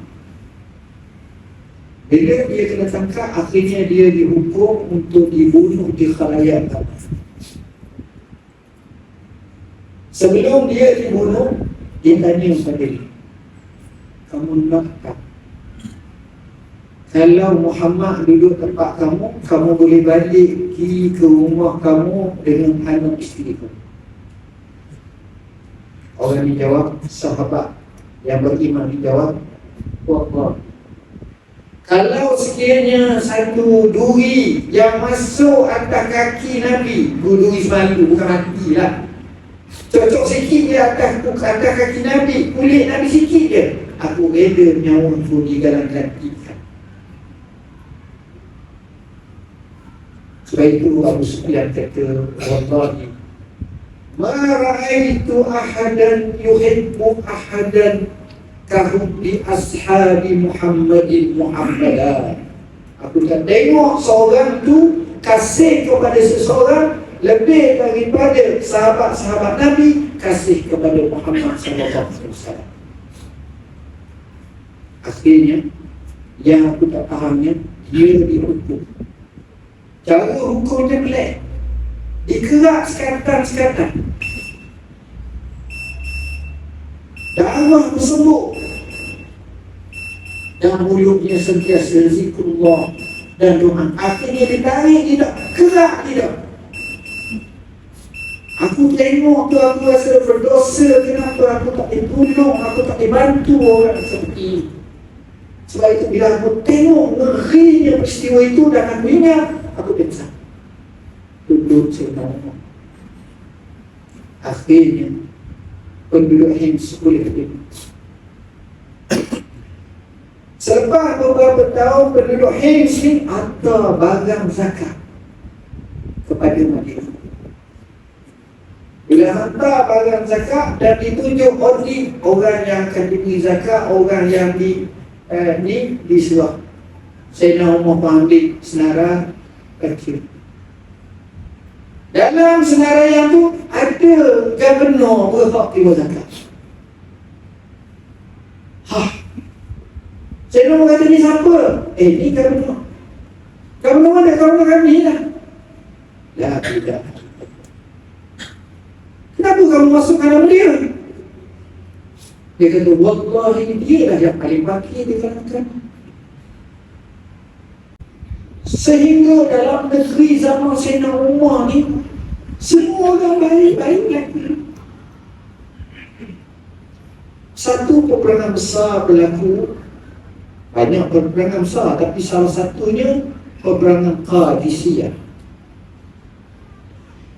[SPEAKER 1] Bila dia kena tangkap, akhirnya dia dihukum untuk dibunuh di khalayak ramai. Sebelum dia dibunuh, dia tanya kepada dia, kamu nak tak? Kalau Muhammad duduk tempat kamu, kamu boleh balik pergi ke rumah kamu dengan anak isteri kamu. Orang ni jawab, sahabat yang beriman ni jawab, Allah, kalau sekiranya satu duri yang masuk atas kaki Nabi, duri semalu, bukan mati lah, cocok sikit di atas kaki Nabi, kulit Nabi sikit je, aku reda nyawa aku digalang-gantikan. Sebab itu Abu Sufyan kata, wallahi ma ra'aitu ahadan yuhibbu ahadan kahubbi ashabi Muhammadan. Aku tak tengok seorang tu kasih kepada seseorang lebih daripada sahabat-sahabat Nabi kasih kepada Muhammad sallallahu alaihi wasallam. Akhirnya yang aku tak fahamnya, dia dihukum. Cara hukumnya pelik. Dikerak sekatan-sekatan. Darah bersembur. Dan mulutnya sentiasa zikrullah dan doa. Akhirnya ditarik tidak, kerak tidak. Aku tengok tu, aku rasa berdosa. Kenapa aku tak ditolong, aku tak dibantu orang seperti ini. Sebab itu bila aku tengok ngerinya peristiwa itu dan aku ingat, aku pingsan. Duduk sebenarnya. Akhirnya penduduk Hims boleh berdiri. Selepas beberapa tahun, penduduk Hims ni hantar barang zakat kepada Madinah. Bila hantar barang zakat dan ditunjuk orang yang akan diberi zakat, orang yang disuap. Sayyidina Umar ambil senarai kecil. Dalam senaraian tu ada gubernur berhak terima zakat. Sayyidina Umar kata, ni siapa? Ni gubernur. Gubernur mana? Gubernur kami lah. Dah tidak. Kenapa kamu masukkan nama dia? Dia kata, wallahi dia lah yang paling baki di kalangan kami. Sehingga dalam negeri zaman Sayyidina Umar ni, semua orang baik-baik lagi. Satu peperangan besar berlaku. Banyak peperangan besar, tapi salah satunya peperangan Qadisiyah.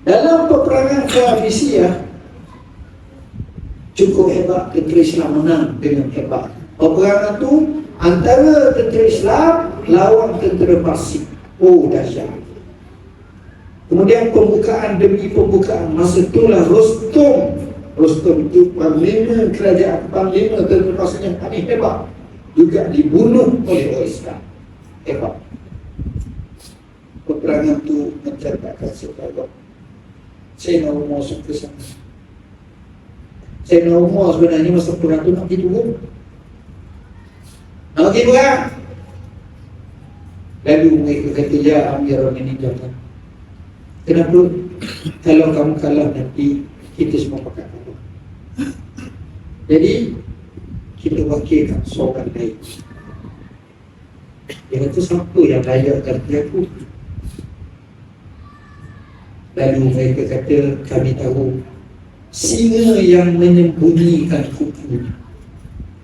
[SPEAKER 1] Dalam peperangan Qadisiyah cukup hebat, tentera Islam menang dengan hebat. Peperangan tu antara tentera Islam lawan tentera Parsi. Oh, dahsyat. Kemudian pembukaan demi pembukaan, masa itulah Rostom itu panglima kerajaan, panglima tentera Parsi yang paling hebat, juga dibunuh oleh orang Islam. Hebat. Peperangan tu mencatatkan sebagai Sayyidina Umar ke sana. Sayyidina Umar sebenarnya masa perang tu nak pergi turun, nak pergi perang. Lalu mereka kata, ya Amirul Mukminin, jangan. Kenapa? Kalau kamu kalah nanti kita semua pakai kalah. Jadi kita wakilkan seorang lain. Dia kata, siapa yang layak ganti aku? Lalu mereka kata, kami tahu singa yang menyembunyikan kukunya.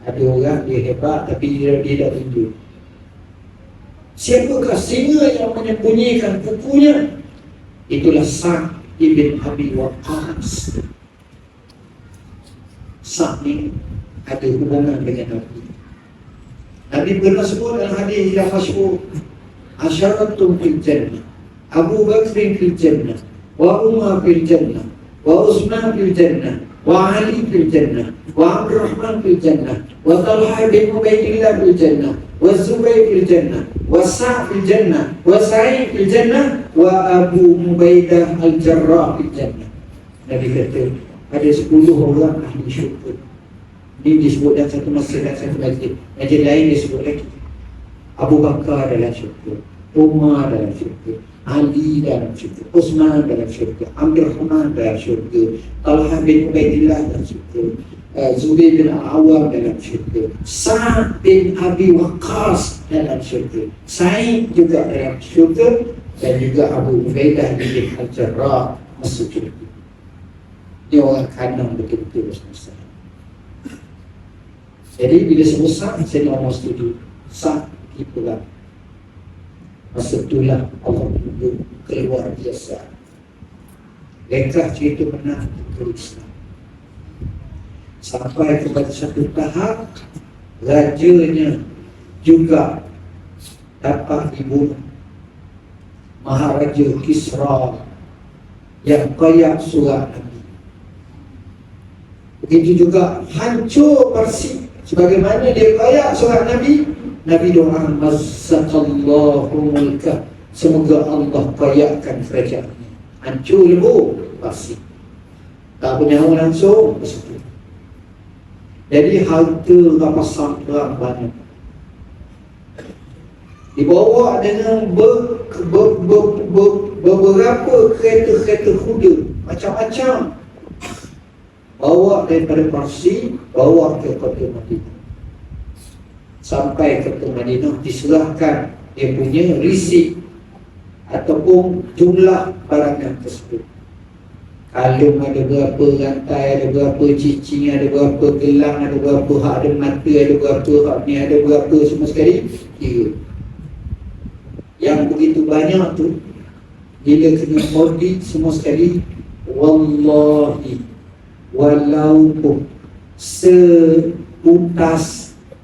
[SPEAKER 1] Ada orang dia hebat tapi dia tak tunjuk. Siapakah singa yang menyembunyikan kukunya? Itulah Sa'd ibn Abi Waqqas. Sa'd ni ada hubungan dengan Nabi. Nabi pernah sebut dalam hadis yang masyhur, Asyaratun fil jannah, Abu Bakr fil jannah, wa Umar fil jannah, wa Utsman fil jannah, wa Ali fil jannah, wa Abdurrahman fil jannah, wa Talha bin Ubaidillah fil jannah, wa Zubair fil jannah, wa Sa'd fil jannah, wa Sa'id fil jannah, wa Abu Ubaidah al-Jarrah fil jannah. Nabi kata ada 10 orang ahli syurga. Ini disebut dalam satu masjid dan satu masjid. Masjid lain disebut lagi. Abu Bakar dalam syurga, Umar dalam syurga, Ali dalam syurga, Utsman dalam syurga, Abdurrahman dalam syurga, Talha bin Ubaidillah dalam syurga, Zubair bin Awam dalam syurga, Sa'd bin Abi Waqqas dalam syurga, Sa'id juga dalam syurga, dan juga Abu Ubaidah bin Al-Jarrah masuk syurga. Dia orang kanan betul-betul Rasulullah. Jadi bila sebut Sa'd, saya nak setuju. Sa'd itulah. Masa itulah Allah tunjuk keluar biasa. Lekah cerita menang untuk Islam. Sampai kepada satu tahap rajanya juga dapat dibunuh. Maharaja Kisra yang kaya surat Nabi. Begitu juga hancur Parsi. Sebagaimana dia kaya surat Nabi, Nabi doa, Mazzaqallahu mulka, semoga Allah kayakan kerajaannya. Hancur lembu Parsi, tak punya orang langsung bersetuju. Jadi harta rampasan perang banyak, dibawa dengan beberapa kereta-kereta kuda macam-macam, bawa daripada Parsi, bawa ke kota Madinah. Sampai ke Madinah diserahkan dia punya risik ataupun jumlah barangan tersebut. Kalung ada berapa, rantai ada berapa, cincin ada berapa, gelang ada berapa, hak ada mata ada berapa, hak ni ada berapa, semua sekali kira. Yang begitu banyak tu bila kena audit semua sekali, wallahi walaupun sepuntas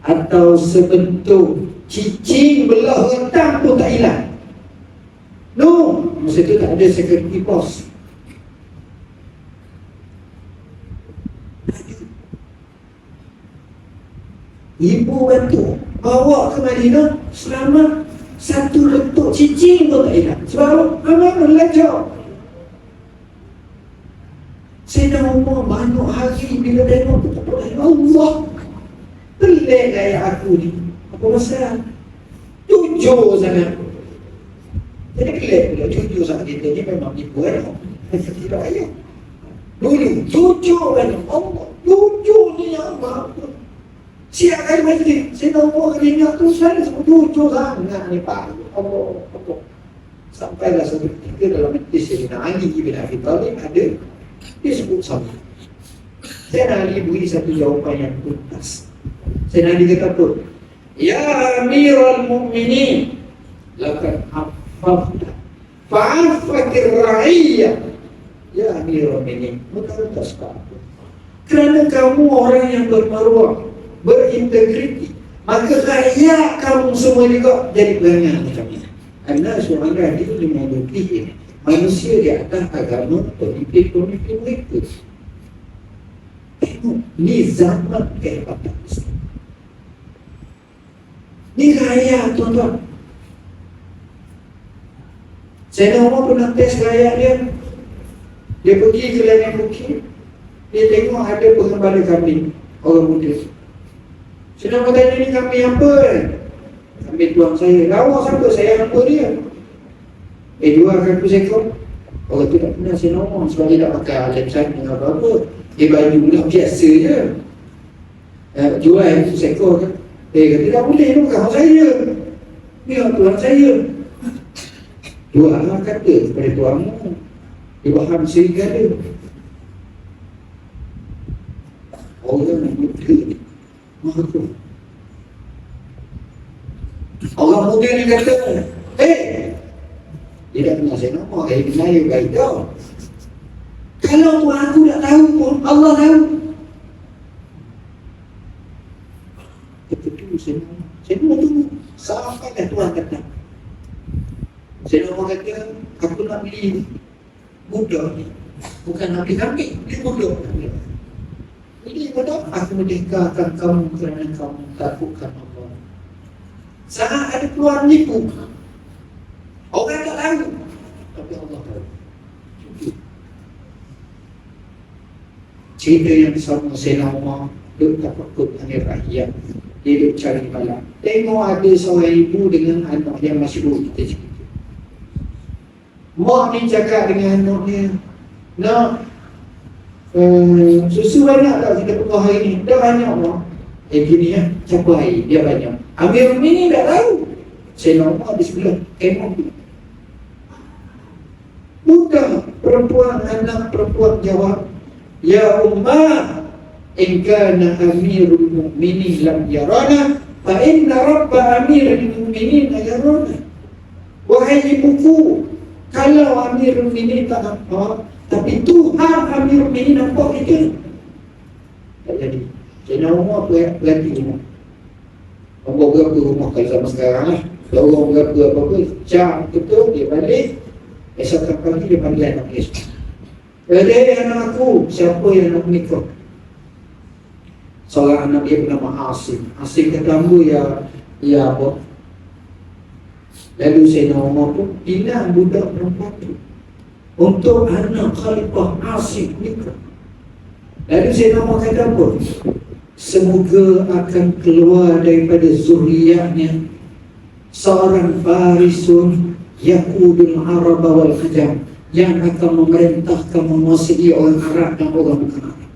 [SPEAKER 1] atau sebentuk cincin belah rentang pun tak hilang. No, masa tu tak ada security force. Ibu bantu bawa ke Madinah selamat, satu bentuk cincin pun tak hilang. Sebab aman lejak. Saya dah umur banyak hari bila tengok ya Allah, pelik gaya aku ni. Apa masalah? Jujur sangat. Jadi pelik pula, jujur sangat kita ni memang ibu kan. Tidak ayah. Dulu, jujur kan Allah. Jujur ni yang apa? Siap kali masjid, saya dah umur kali ingat tu, saya sebut jujur sangat ni Pak. Allah. Sampailah satu ketika dalam majlis Sayyidina Ali bin Abi Thalib ada, dia sebut sama. Sayyidina Ali beri satu jawapan yang tuntas. Sayyidina Ali kata apa? Ya Amirul Mukminin, Laqad affafta fa'afatir ra'iyah ya Amirul Mukminin, mengatas kamu. Kerana kamu orang yang bermaruah, berintegriti, maka rakyat kamu semua juga jadi pelanggan macam ni. Karena suara dia dimiliki manusia di atas agama pemimpin-pemimpin mereka. Tengok, ni zaman kehebatan Islam. Ni raya tuan-tuan. Sayyidina Umar pernah tes raya dia. Dia pergi ke ladang bukit. Dia tengok ada penggembala kambing, orang muda. Sayyidina Umar tanya, ni kambing apa? Kambing tuan saya. Lawa siapa? Saya hamba dia. Jualkan aku seekor. Orang tu tak pernah Sayyidina Umar sebab dia tak pakai alat sana dengan apa-apa. Dia baju pula biasa je. Jual itu seekor kan. Dia kata tak boleh, tu bukan hak saya. Ni hak tuan saya. Jual lah kata kepada tuanmu. Dia faham serigala. Orang muda ni marah. Orang muda ni kata, dia tak kenal saya nama, saya baik tau. Kalau tuan aku tak tahu pun, Allah tahu. Betul saya nak tunggu sampai dah tuan kata. Saya nak kata, aku nak beli budak ni. Bukan nak beli kambing, dia budak. Jadi budak, aku merdekakan kamu kerana kamu takutkan Allah. Saat ada keluar nipu, orang tak tahu, tapi Allah tahu. Cerita yang sama Sayyidina Umar, dia tak takut dengan rakyat. Dia duduk cari malam. Tengok ada seorang ibu dengan anak yang masyhur kita cerita. Mak ni cakap dengan anak dia, nak susu banyak tak kita penuh hari ni? Dah banyak mak. Gini ya, capai dia banyak. Amirul Mukminin tak tahu. Sayyidina Umar di sebelah kemah tu. Budak perempuan, anak perempuan jawab, ya Ummah, in kana Amirul Mukminin lam yarana, fa inna Rabba Amirul Mukminin yarana. Wahai ibuku, kalau Amirul Mukminin tak nampak, tapi Tuhan Amirul Mukminin nampak kita. Tak jadi. Sayyidina Umar berhenti rumah. Nombor berapa rumah kalau zaman sekarang lah. Orang berapa apa-apa, jam betul dia balik. Esok pagi dia panggil anak dia. Anak aku, siapa yang nak menikah? Seorang anak dia bernama Asim. Asim kata ambu ya apa? Lalu Sayyidina Umar pun bilang budak perempuan tu untuk anak Khalifah Asim nikah. Lalu Sayyidina Umar kata apa? Semoga akan keluar daripada zuriyahnya seorang farisun Yaqudul Arab wal Ajam yang akan memerintahkan menguasai orang Arab dan orang bukan Arab.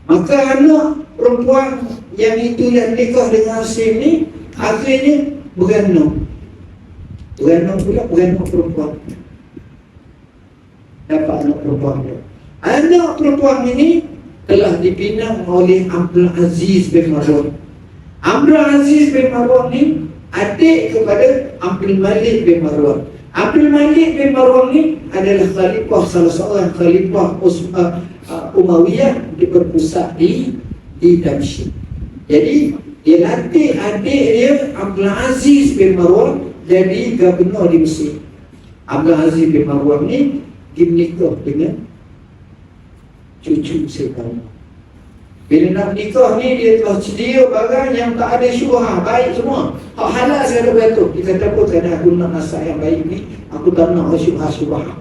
[SPEAKER 1] Maka anak perempuan yang itu yang nikah dengan Asim ni akhirnya beranak. Beranak pula, beranak perempuan. Dapat anak perempuan dia. Anak perempuan ini telah dibina oleh Abdul Aziz bin Marwan. Abdul Aziz bin Marwan ni adik kepada Abdul Malik bin Marwan. Abdul Malik bin Marwan ni adalah khalifah, salah seorang khalifah Umayyah berpusat di Damsyik. Jadi dia latih adik dia Abdul Aziz bin Marwan jadi gubernur di Mesir. Abdul Aziz bin Marwan ni dinikah dengan cucu Sayyidina. Bila nak nikah ni dia telah sedia barang yang tak ada syubhah, baik semua. Hak halal segala betul. Dia kata apa, kerana aku nak nasab yang baik ni, aku tak nak syubhah.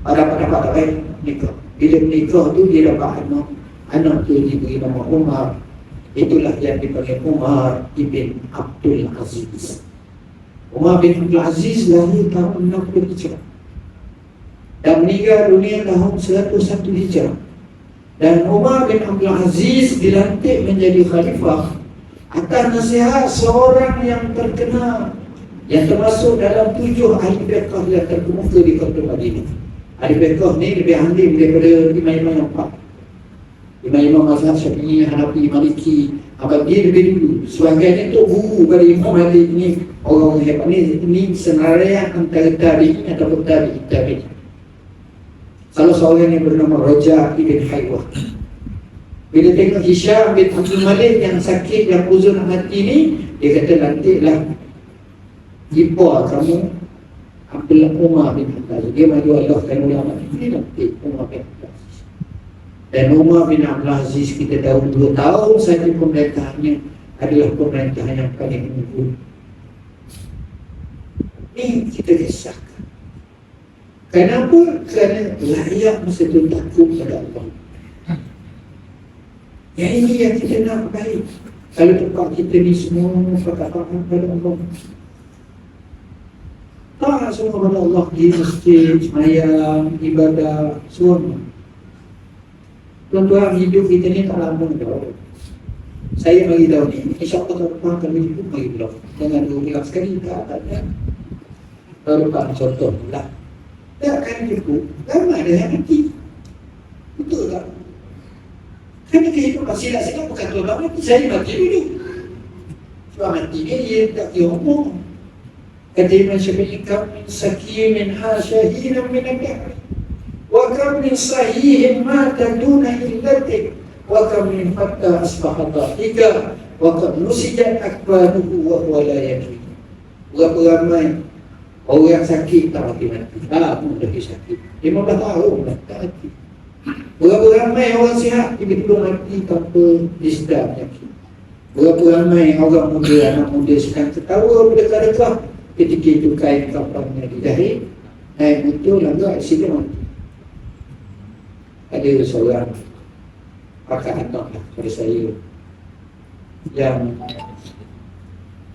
[SPEAKER 1] Dapat tak baik nikah. Bila nikah tu dia dapat anak. Anak tu diberi nama Umar. Itulah yang dipanggil Umar ibn Abdul Aziz. Umar bin Abdul Aziz lahir tahun 60 Hijrah dan meninggal dunia tahun 101 Hijrah. Dan Umar bin Abdul Aziz dilantik menjadi khalifah atas nasihat seorang yang terkenal, yang termasuk dalam 7 ahli fiqh yang terkemuka di kota Madinah. Ahli fiqh ni lebih ahli daripada imam-imam yang 4. Imam-imam mazhab Syafi'i, Hanafi, Maliki, Abang dia lebih dulu. Sebagai itu guru pada Imam Malik ni, orang hebat ni senaraian antara tabi'in ataupun tabi'in. Salah seorang yang bernama Raja ibn Haywah. Bila tengok Hisham bin Abdul Malik yang sakit, yang uzur hati ni, dia kata lantiklah ibu kamu Abdullah Umar bin Abdul. Dia maju Allah kan ulama ini lantik Umar bin Abdul. Dan Umar bin Abdul Aziz kita tahu 2 tahun saja pemerintahannya adalah pemerintahan yang paling unggul. Ini kita kisahkan. Kenapa? Kerana rakyat masa itu takut pada Allah. Yang ini yang kita nak baik. Kalau tempat kita ni semua takut pada Allah. Tak semua pada Allah di masjid, semayang, ibadah, semua. Tuan-tuan, hidup kita ni tak lama dah. Saya bagi tahu ni, insya-Allah tuan-tuan akan hidup bagi tahu. Jangan berulang sekali, tak ada. Barukan contoh lah. Tak akan cukup, lama ada yang mati. Betul tak? Kerana kehidupan silap-silap bukan tuan-tuan mati, saya mati dulu. Sebab mati dia tak kira umur. Kata Imam Syafi'i, kam min sakimin hasyahinan min al-dahr. Wa kam min sahihin mata duna illatik. Wa kam min fatta asbaha dhahika. Wa kam nusijat akbanuhu wa huwa la yadri. Berapa ramai orang sakit tak mati-mati. Pun dah sakit 15 tahun dah tak mati. Berapa ramai orang sihat tiba-tiba mati tanpa disedar penyakit. Berapa ramai orang muda, anak muda sekarang ketawa berdekah-dekah ketika itu kain kapannya dijahit, naik motor langgar aksiden mati. Ada seorang pakar anak pada saya yang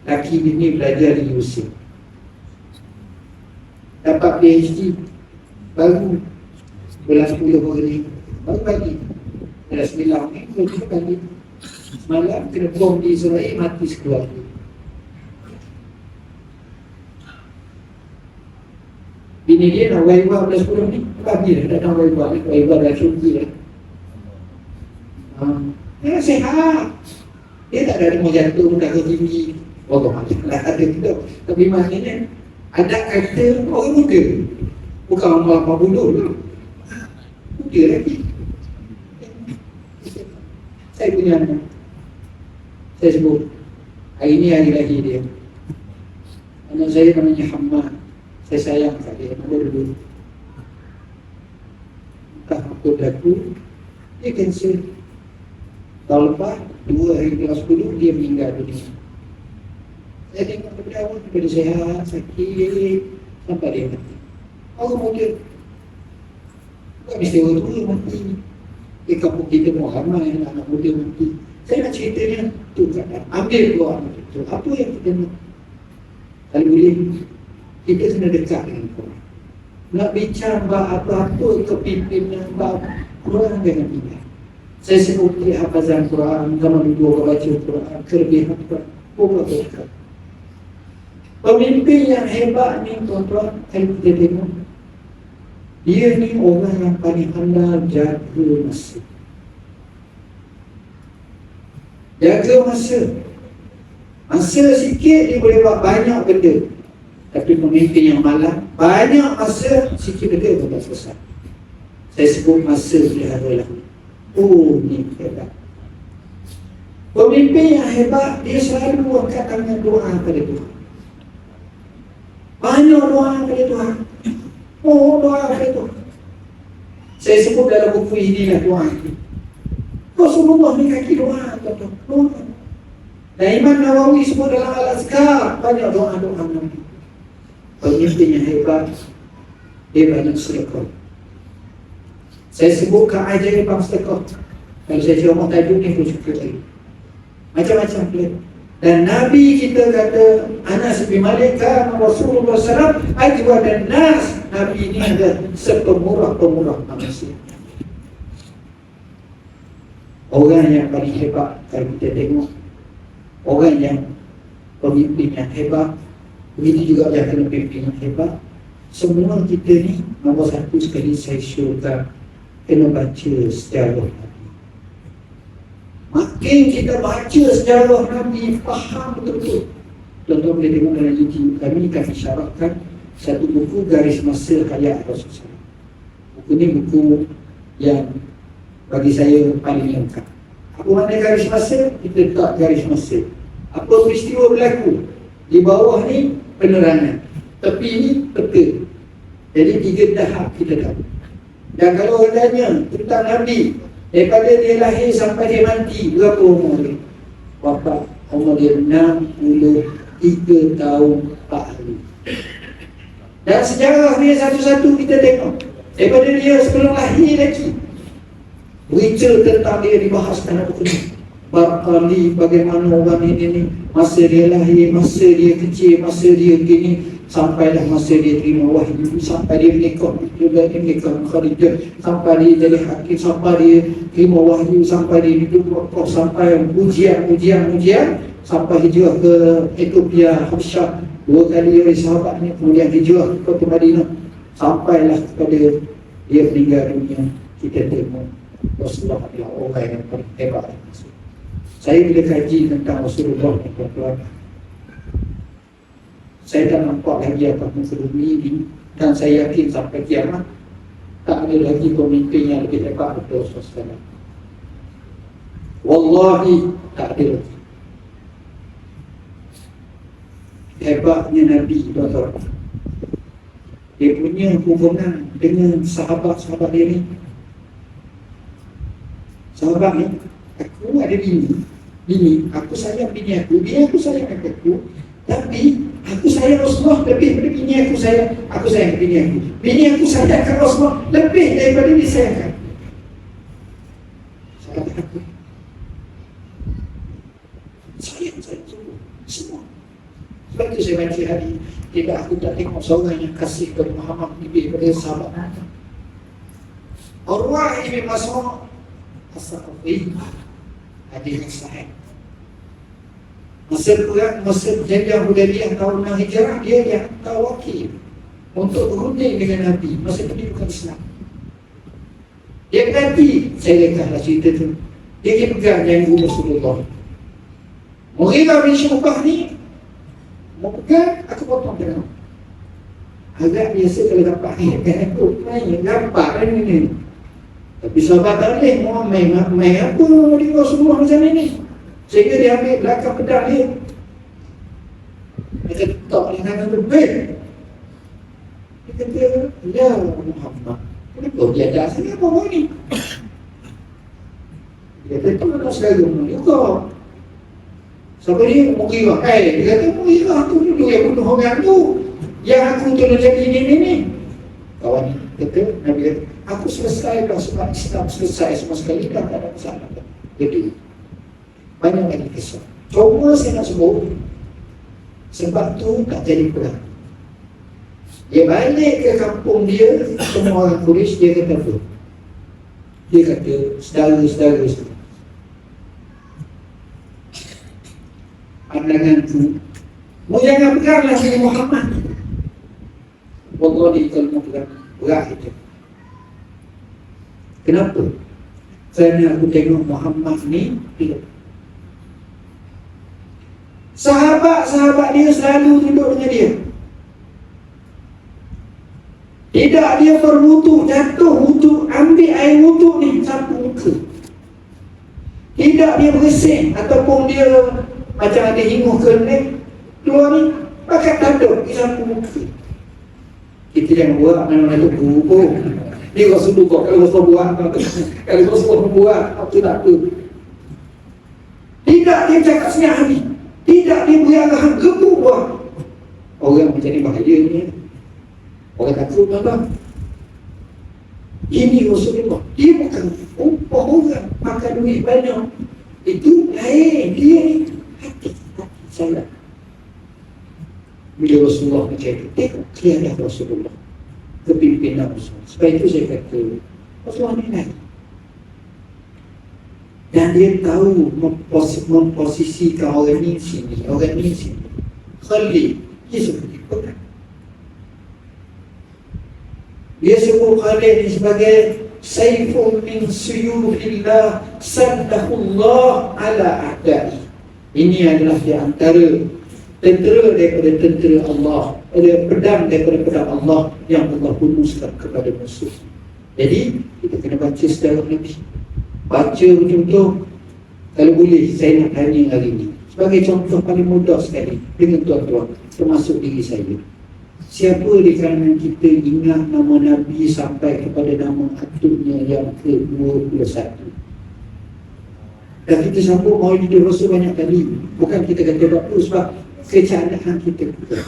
[SPEAKER 1] laki ini belajar di UC, dapat PhD baru bulan 10 hari ni, baru pagi ada 9 minggu tu pagi semalam kena bom di Israel, mati sekeluarga. Bini dia nak waiwa bulan 10 ni, pagi dah datang waiwa dah cuti dah. Dia sehat, dia tak ada demam jantung, tak ada tinggi. Allah lah ada tidak. Tapi maknanya ada kata orang muda, bukan orang 80 muda lagi. Saya punya anak, saya sebut hari ni hari lahir dia. Anak saya namanya Hamad. Saya sayang kat dia, ada dulu. Tak apa berlaku, dia cancel. Tahun lepas, 2 hari kelas 10, dia meninggal dunia. Saya tengok daripada awal, daripada sehat, sakit, sampai dia mati. Orang muda, bukan mesti orang tua mati. Di kampung kita Muhammad, anak muda mati. Saya nak ceritanya, tu kadang ambil keluar itu. Apa yang kita nak? Kalau boleh, kita kena dekat dengan Quran. Nak bincang apa-apa kepimpinan Quran dengan kita. Saya sebut hafazan Quran, zaman dulu orang baca Quran, kelebihan Quran, bukan dekat. Pemimpin yang hebat ni tuan-tuan, kalau kita tengok, dia ni orang yang paling pandai jaga masa. Jaga masa. Masa sikit dia boleh buat banyak benda. Tapi pemimpin yang malam, banyak masa, sikit benda pun tak selesai. Saya sebut masa pelihara lah. Oh, ni hebat. Pemimpin yang hebat, dia selalu angkat tangan doa pada Tuhan. Banyak doa pada Tuhan. Oh, doa pada Tuhan. Saya sebut dalam buku ini lah doa ini. Rasulullah ni kaki doa, doa. Dan Imam Nawawi sebut dalam Al-Azkar, banyak doa-doa Nabi. Pemimpin yang hebat, dia banyak sedekah. Saya sebut keajaiban sedekah. Kalau saya ceramah tajuk ni pun cukup lagi. Macam-macam pula. Dan Nabi kita kata, Anas bin Malik kan Rasulullah SAW ajwadan nas. Nabi ini adalah sepemurah-pemurah manusia. Orang yang paling hebat kalau kita tengok, orang yang pemimpin yang hebat, begitu juga yang kena pemimpin yang hebat. Semua kita ni, nombor satu sekali saya syorkan, kena baca sejarah Nabi. Makin kita baca sejarah Nabi, faham betul-betul. Tuan-tuan boleh tengok dalam YouTube kami syaratkan satu buku garis masa hayat Rasulullah. Buku ni buku yang bagi saya paling lengkap. Apa makna garis masa? Kita letak garis masa. Apa peristiwa berlaku? Di bawah ni penerangan, tepi ni peta. Jadi 3 tahap kita tahu. Dan kalau orang tanya tentang Nabi, daripada dia lahir sampai dia mati, berapa umur dia? Wafat umur dia 63 tahun 4 hari. Dan sejarah dia satu-satu kita tengok. Daripada dia sebelum lahir lagi, berita tentang dia dibahas dalam buku ni. Kali bagaimana orang ini masa dia lahir, masa dia kecil, masa dia begini, sampailah masa dia terima wahyu, sampai dia menikah juga, dia menikah Khadijah, sampai dia jadi hakim, sampai dia terima wahyu, sampai dia hidup kokoh, sampai ujian, sampai hijrah ke Ethiopia, Habsyah 2 kali oleh sahabatnya, kemudian hijrah ke Kota Madinah, sampailah kepada dia meninggal dunia. Kita tengok Rasulullah adalah orang yang paling hebat. Saya bila kaji tentang Rasulullah ni, tuan-tuan, saya tak nampak lagi apa muka bumi ini, dan saya yakin sampai kiamat tak ada lagi pemimpin yang lebih hebat daripada Rasulullah. Wallahi tak ada lagi. Hebatnya Nabi, tuan-tuan, dia punya hubungan dengan sahabat-sahabat dia ni. Sahabat ni, aku ada bini, aku sayang bini aku sayang aku, tapi aku sayang Rasulullah lebih daripada bini aku sayang bini aku sayangkan Rasulullah lebih daripada disayangkan. Sahabat aku sayang semua. Sebab itu saya baca hari, tidak, aku tak tengok seorang yang kasih kepada Muhammad lebih daripada sahabat Muhammad. Urwah ibn Mas'ud as-Saqafi, hadis sahih. Masa perjanjian Hudaybiyah tahun 6 Hijrah, dia yang hantar wakil untuk berunding dengan Nabi masa pendudukan Islam. Dia berhenti, saya lekahlah cerita tu. Dia pergi pegang janggut Rasulullah. Mughirah bin Syu'bah ni mau pegang, aku potong tangan. Agak biasa kalau dapat kan aku main gampang kan ni. Tapi sahabat tak boleh mau main apa di Rasulullah macam ni. Sehingga dia ambil belakang pedang dia. Dia ketok di tangan tu, dia kata, ya Muhammad, kenapa dia ada sangat apa ni? Dia kata, tu nak selagam juga. Siapa dia? Mughirah. Dia kata, Mughirah tu dulu yang bunuh orang tu, yang aku tu nak jadi ni. Kawan ni kata, Nabi kata, aku selesai dah sebab Islam selesai semua sekali, dah tak ada masalah. Jadi banyak lagi kisah. Cuma saya nak sebut, sebab tu tak jadi perang. Dia balik ke kampung dia, semua orang Quraisy, dia kata apa? Dia kata, saudara-saudara, pandanganku, mu jangan peganglah dengan Muhammad. Wallahi kalau mu pegang, berat itu. Kenapa? Kerana aku tengok Muhammad ni hidup. Sahabat-sahabat dia selalu duduk dengan dia. Tidak dia berwudu, jatuh wudu, ambil air wudu ni sapu muka. Tidak dia bersih ataupun dia macam ada hinguh ke ni, keluar ni pakai tanduk di sapu muka. Kita jangan buat mana-mana tu buruk. Dia Rasulullah, kalau Rasulullah buat, kalau Rasulullah buat, apa tak apa. Tidak dia cakap senyap habis. Tidak dia beri arahan gebu buat. Orang macam ni bahaya ni. Orang takut tuan-tuan. Ini Rasulullah. Dia bukan upah orang makan duit banyak. Itu lain. Dia ni hati salah. Bila Rasulullah macam itu, tengok kelihatanlah Rasulullah, kepimpinan Rasulullah. Sebab itu saya kata Rasulullah ni lain. Dan dia tahu memposisikan orang ni sini, orang ni sini. Khalid, dia seperti pegang. Dia sebut Khalid ni sebagai saifun min suyufillah saddahullah ala a'da'i. Ini adalah di antara tentera daripada tentera Allah, ada pedang daripada pedang Allah yang Allah hunuskan kepada musuh. Jadi kita kena baca secara lebih. Baca betul-betul. Kalau boleh, saya nak tanya hari ini sebagai contoh paling mudah sekali dengan tuan-tuan, termasuk diri saya. Siapa di kalangan kita ingat nama Nabi sampai kepada nama atuknya yang ke-21? Dan kita sambung Maulid Rasul banyak kali. Bukan kita kata apa, sebab keadaan kita juga.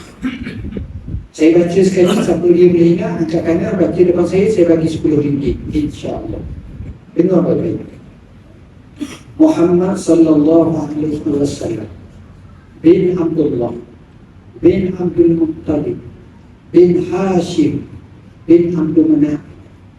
[SPEAKER 1] Saya baca sekali, siapa dia boleh ingat, angkat kanan, baca depan saya bagi RM10, insya-Allah. Dengar baik-baik. Muhammad sallallahu alaihi wasallam bin Abdullah bin Abdul Muttalib bin Hashim bin Abdul Manaf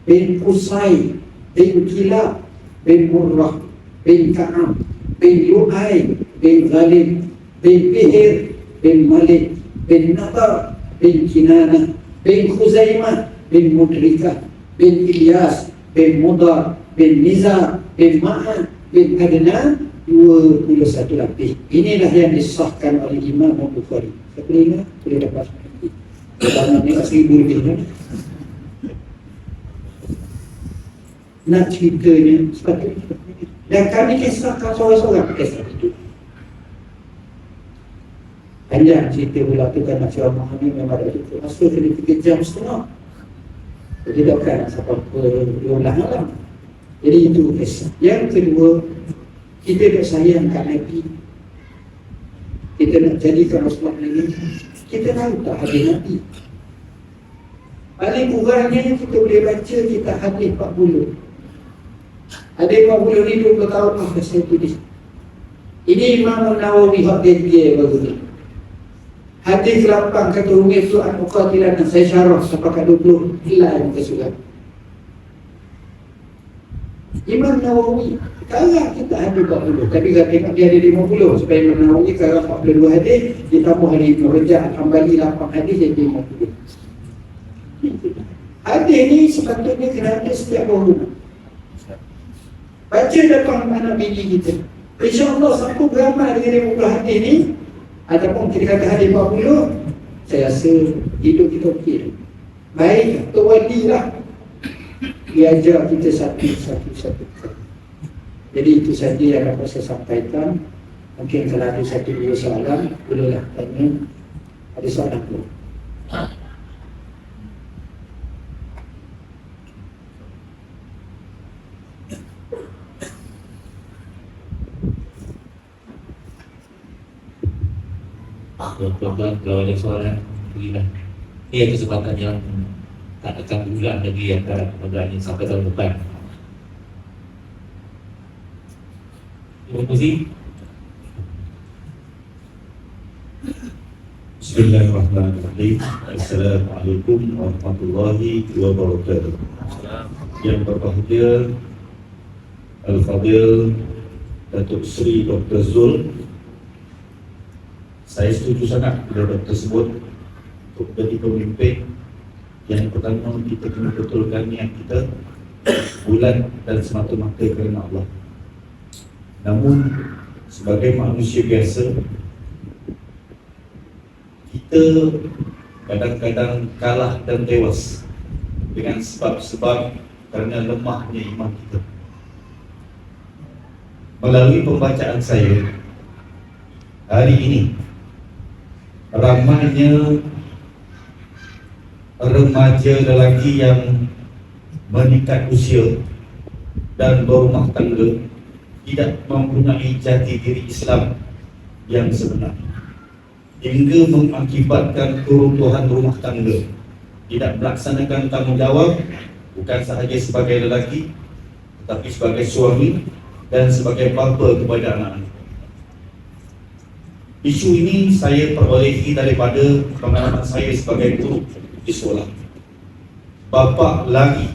[SPEAKER 1] bin Qusay bin Kilab bin Murrah bin Ka'ab bin Lu'ay bin Ghalib bin Fihir bin Malik bin Nadar bin Kinanah bin Khuzaimah bin Mudrikah bin Ilyas bin Mudar bin Nizar bin Ma'an bin Adnan, 21 lebih. Inilah yang disahkan oleh Imam Bukhari. Siapa ingat? Boleh dapat dalam ni 1000 lebih kan? Nak ceritanya sepatutnya. Dan kami kisahkan seorang-seorang kisah itu. Panjang cerita pula tu kan, nak ceramah ni memang ada cukup masa, kena 3 jam setengah. Jadi takkan sampai berulang-ulang. Jadi itu kisah. Yang kedua, kita nak sayangkan Nabi. Kita nak jadikan Rasulullah ini, kita tahu tak hadis Nabi. Paling kurangnya kita boleh baca kita hadis 40. Hadis 40 ni 20 tahun masa saya tulis. Ini Imam Nawawi hadis dia baru ni. Hadis 8 kata Umar Su'ad Muqatilan, saya syarah sampai kat 20 hilang muka surat. Imam Nawawi karang kita ada 40, tapi kalau tengok dia ada 50, supaya Imam Nawawi karang 42 hadis, ditambah hari Ibn Rajab Hanbali 8 hadis jadi 50. Hadis ni sepatutnya kena ada setiap orang. Baca depan anak bini kita, InsyaAllah sanggup beramal dengan 50 hadis ni. Ataupun kita kata hadis 40, saya rasa hidup kita okey. Baik, Tok Wali lah dia ajar kita satu. Jadi itu saja yang dapat saya sampaikan. Mungkin kalau ada 1-2 soalan, bolehlah tanya. Ada soalan pun?
[SPEAKER 2] Tuan-tuan, kalau ada soalan, berilah. Ini kesempatan yang tak akan berulang lagi yang akan sampai tahun depan. Terima kasih.
[SPEAKER 3] Bismillahirrahmanirrahim. Assalamualaikum warahmatullahi wabarakatuh. Yang berbahagia Al-Fadil Datuk Seri Dr. Zul, saya setuju sangat bila Dr. sebut untuk menjadi pemimpin, yang pertama kita kena betulkan niat kita bulat dan semata-mata kerana Allah. Namun sebagai manusia biasa, kita kadang-kadang kalah dan tewas dengan sebab-sebab kerana lemahnya iman kita. Melalui pembacaan saya hari ini, ramainya remaja lelaki yang meningkat usia dan berumah tangga tidak mempunyai jati diri Islam yang sebenar, hingga mengakibatkan keruntuhan rumah tangga, tidak melaksanakan tanggungjawab bukan sahaja sebagai lelaki tetapi sebagai suami dan sebagai bapa kepada anak-anak. Isu ini saya perolehi daripada pengalaman saya sebagai guru di sekolah. Bapa lari,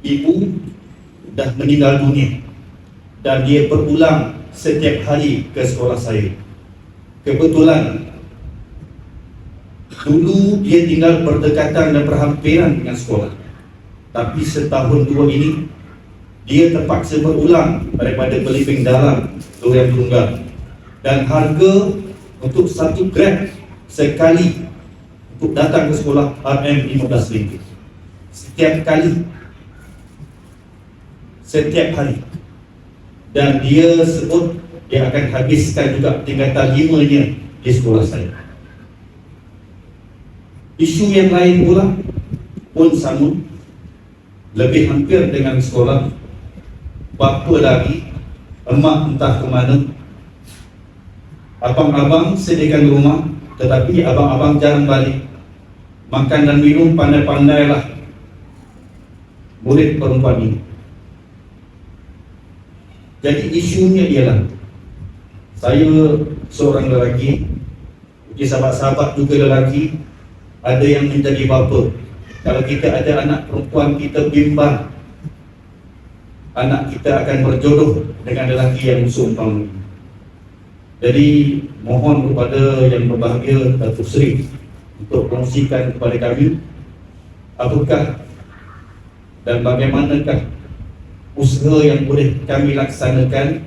[SPEAKER 3] ibu dah meninggal dunia, dan dia berulang setiap hari ke sekolah saya. Kebetulan dulu dia tinggal berdekatan dan berhampiran dengan sekolah. Tapi setahun dua ini dia terpaksa berulang daripada Belimbing Dalam Durian Tunggal, dan harga untuk satu Grab sekali untuk datang ke sekolah RM15 setiap kali, setiap hari. Dan dia sebut dia akan habiskan juga tingkatan 5-nya di sekolah saya. Isu yang lain pula pun sama, lebih hampir dengan sekolah. Bapa lagi, emak entah ke mana, abang-abang sediakan rumah, tetapi abang-abang jarang balik. Makan dan minum pandai-pandailah murid perempuan ini. Jadi isunya ialah, saya seorang lelaki, sahabat-sahabat juga lelaki, ada yang menjadi bapa. Kalau kita ada anak perempuan, kita bimbang anak kita akan berjodoh dengan lelaki yang seumpama. Jadi mohon kepada yang berbahagia Datuk Seri untuk kongsikan kepada kami apakah dan bagaimanakah usaha yang boleh kami laksanakan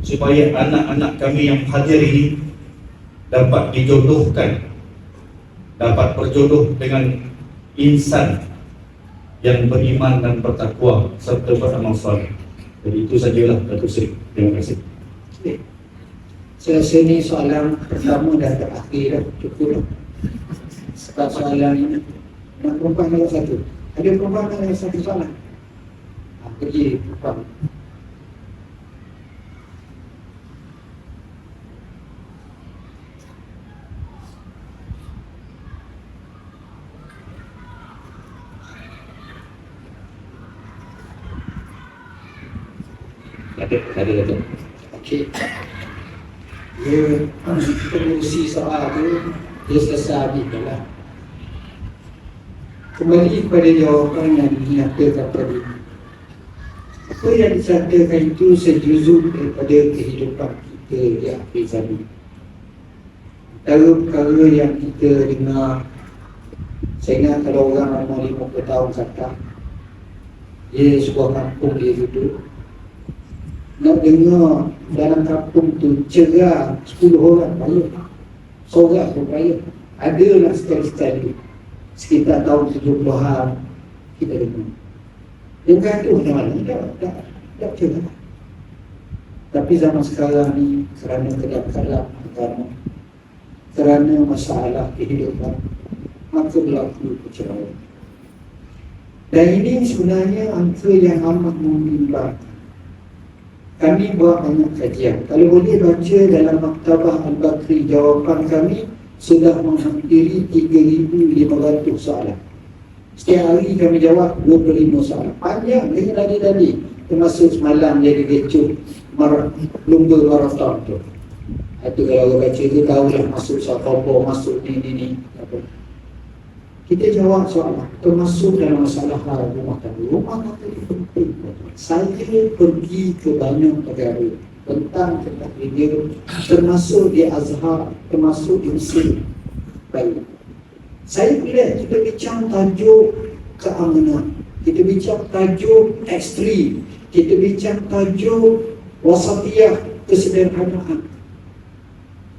[SPEAKER 3] supaya anak-anak kami yang hadir ini dapat dijodohkan, dapat berjodoh dengan insan yang beriman dan bertakwa serta beramal saleh. Jadi itu sajalah Datuk Seri. Terima kasih.
[SPEAKER 1] Saya rasa ini soalan pertama dan terakhir dah, cukup dah. Sebab soalan ini nak perempuan ada satu. Ada perempuan ada satu soalan. Pergi perempuan.
[SPEAKER 2] Ada Datuk.
[SPEAKER 1] Okey. Dia pengurusi soal tu, dia selesai habis dah lah. Kembali kepada jawapan yang dinyatakan tadi. Apa yang disatakan itu sejuzuk daripada kehidupan kita di akhir zaman. Antara perkara yang kita dengar, saya ingat kalau orang umur 50 tahun kata, dia sebuah kampung dia duduk, nak dengar dalam kampung tu cerah 10 orang bayar, seorang pun bayar. Adalah sekali-sekali sekitar tahun 70-an kita dengar. Dia kata macam mana? Tak cerah. Tapi zaman sekarang ni kerana kedap-kedap agama, kerana masalah kehidupan, maka berlaku perceraian. Dan ini sebenarnya angka yang amat membimbangkan. Kami buat banyak kajian. Kalau boleh baca dalam Maktabah Al-Bakri, jawapan kami sudah menghampiri 3,500 soalan. Setiap hari kami jawab 25 soalan. Panjang, tadi termasuk semalam jadi kecoh lumba marathon tu. Itu kalau orang baca tu tahulah masuk Sakopo, masuk ni. Kita jawab soalan, termasuk dalam masalah rumah tangga. Rumah tangga itu penting. Saya pergi ke banyak negara tentang dia, termasuk di Azhar, termasuk di Mesir. Baik. Saya pilih kita bincang tajuk keamanan, kita bincang tajuk ekstrim, kita bincang tajuk wasatiyah, kesederhanaan.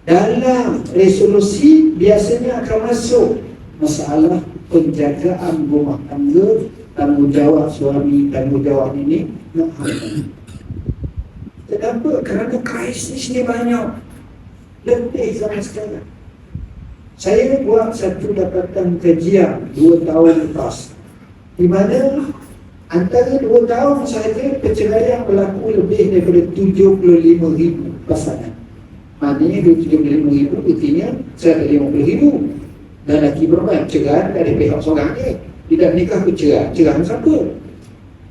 [SPEAKER 1] Dalam resolusi biasanya akan masuk masalah penjagaan rumah tangga, tanggungjawab suami, tanggungjawab ini nak hamil. Kenapa? Kerana krisis ni banyak, lebih zaman sekarang. Saya buat satu dapatan kajian 2 tahun lepas, di mana antara 2 tahun sahaja perceraian berlaku lebih daripada 75,000 pasangan. Maknanya 75,000 artinya 150,000. Dan lelaki perempuan cerai dari pihak seorang ni, tidak nikah pun cerai siapa?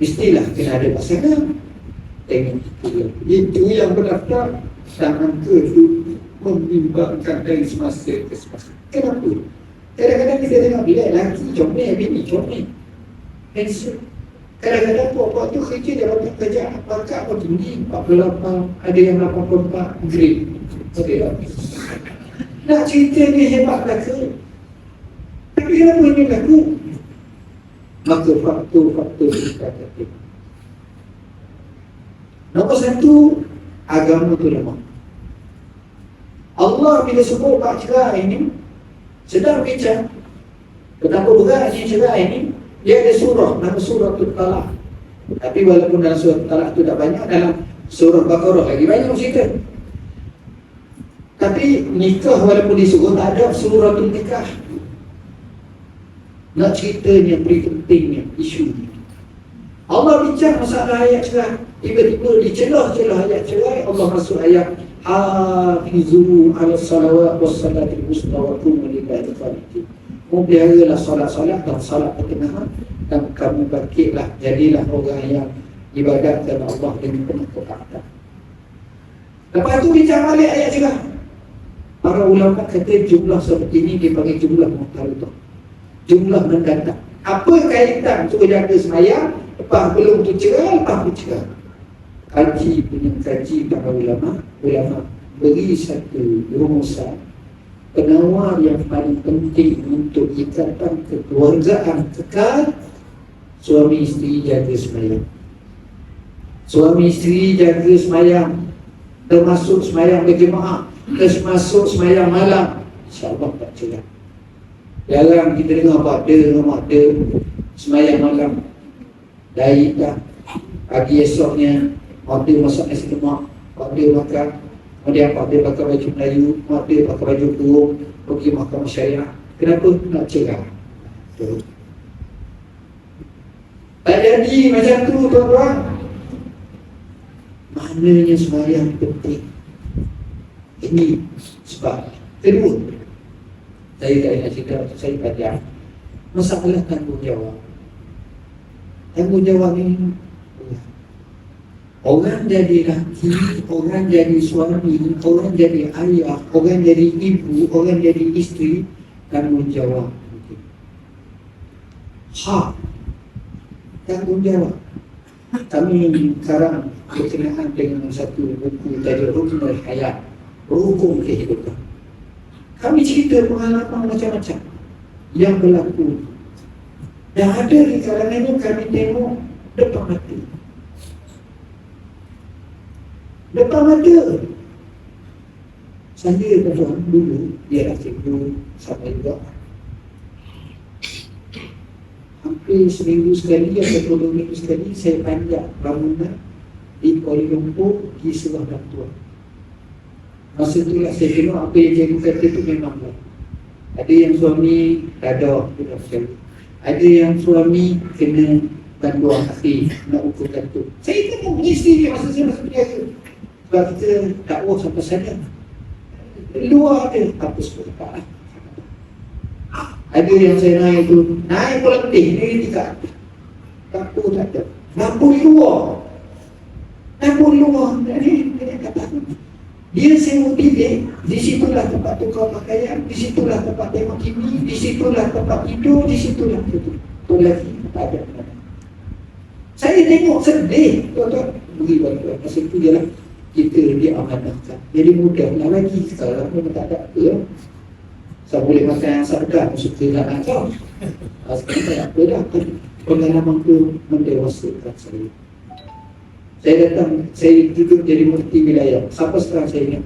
[SPEAKER 1] Mestilah kena ada pasangan. Tengok itu yang berdaftar, dan angka itu membimbangkan dari semasa ke semasa. Kenapa? Kadang-kadang kita tengok bila lelaki comel, bini comel, handsome. Kadang-kadang puak-puak tu kerja dalam kerjaan pangkat apa tinggi, 48, ada yang 84 grade. Okay. Nak cerita ni hebat belaka. Tapi kenapa ini berlaku? Maka faktor-faktor kita kata. Nombor satu, agama tu lemah. Allah bila sebut bab cerai ini, sedang bincang kenapa beratnya cerai ini. Dia ada surah, nama surah Talaq. Tapi walaupun dalam surah Talaq tu tak banyak, dalam surah Baqarah lagi banyak cerita. Tapi nikah walaupun disuruh, tak ada surah nikah. Nak ceritanya, beri pentingnya isu ni. Allah bincang masalah ayat cerai. Tiba-tiba dicelah-celah ayat cerai, Allah masuk ayat hafizu ala salawat was salatil wusta wa qumu lillahi qanitin. Peliharalah solat-solat dan solat pertengahan, dan kamu bangkitlah, jadilah orang yang ibadat kepada Allah dengan penuh ketaatan. Lepas tu bincang balik ayat cerai. Para ulama kata jumlah seperti ini dipanggil jumlah muhtaritah, jumlah mendatang. Apa kaitan suruh jaga semayang, lepas belum tu cerai, lepas tu cerai? Kaji para ulama beri satu rumusan penawar yang paling penting untuk ikatan kekeluargaan kekal. Suami isteri jaga semayang. Suami isteri jaga semayang, termasuk semayang berjemaah, termasuk semayang malam, insya-Allah tak cerai. Jarang kita dengar makda semayang malam. Dari tak pagi esoknya makda masak nasi lemak, makda makan, kemudian makda pakai baju Melayu, makda pakai baju kurung, pergi mahkamah syariah. Kenapa nak cerai? Tak jadi macam tu, tuan-tuan. Maknanya semayang penting. Ini sebab. Kedua, saya tak nak cerita, saya panjang. Masalah tanggungjawab. Tanggungjawab ni, orang jadi laki, orang jadi suami, orang jadi ayah, orang jadi ibu, orang jadi isteri, tanggungjawab. Hak, tanggungjawab. Kami sekarang berkenaan dengan satu buku tajuk Rukun Hayat, Rukun Kehidupan. Kami cerita pengalaman macam-macam yang berlaku, dan ada di kalangannya kami tengok depan mata. Depan mata. Saya tuan dulu, dia cikgu sama juga. Hampir seminggu sekali atau 2 minggu sekali saya panjat bangunan di Kuala Lumpur pergi Serah Bantuan. Masa itulah saya tengok apa yang cikgu kata itu memang baik. Ada yang suami dadah, sudah berjaya. Ada yang suami kena bantuan akhir, nak ukur kantor. Saya tengok isteri dia masa saya masuk penjara. Sebab kita dakwah sampai sana. Luar ada apa sepuluh. Ada yang saya naik tu, naik pula penting, ni tiga. Dapur tak ada. Dapur luar. Dapur luar. Ni kata dia sewa bilik, di situlah tempat tukar pakaian, di situlah tempat tengok TV, di situlah tempat tidur, di situlah tidur. Tu lagi tak ada. Saya tengok sedih, tuan-tuan. Beri bantuan. Masa itu ialah kita diamanahkan. Jadi mudahlah lagi sekarang memang tak ada apa. Saya boleh makan yang sadar, suka nak kau. Sekarang tak apa dah. Pengalaman tu mendewasakan saya. Saya datang, saya duduk jadi mufti wilayah. Sampai sekarang saya ingat.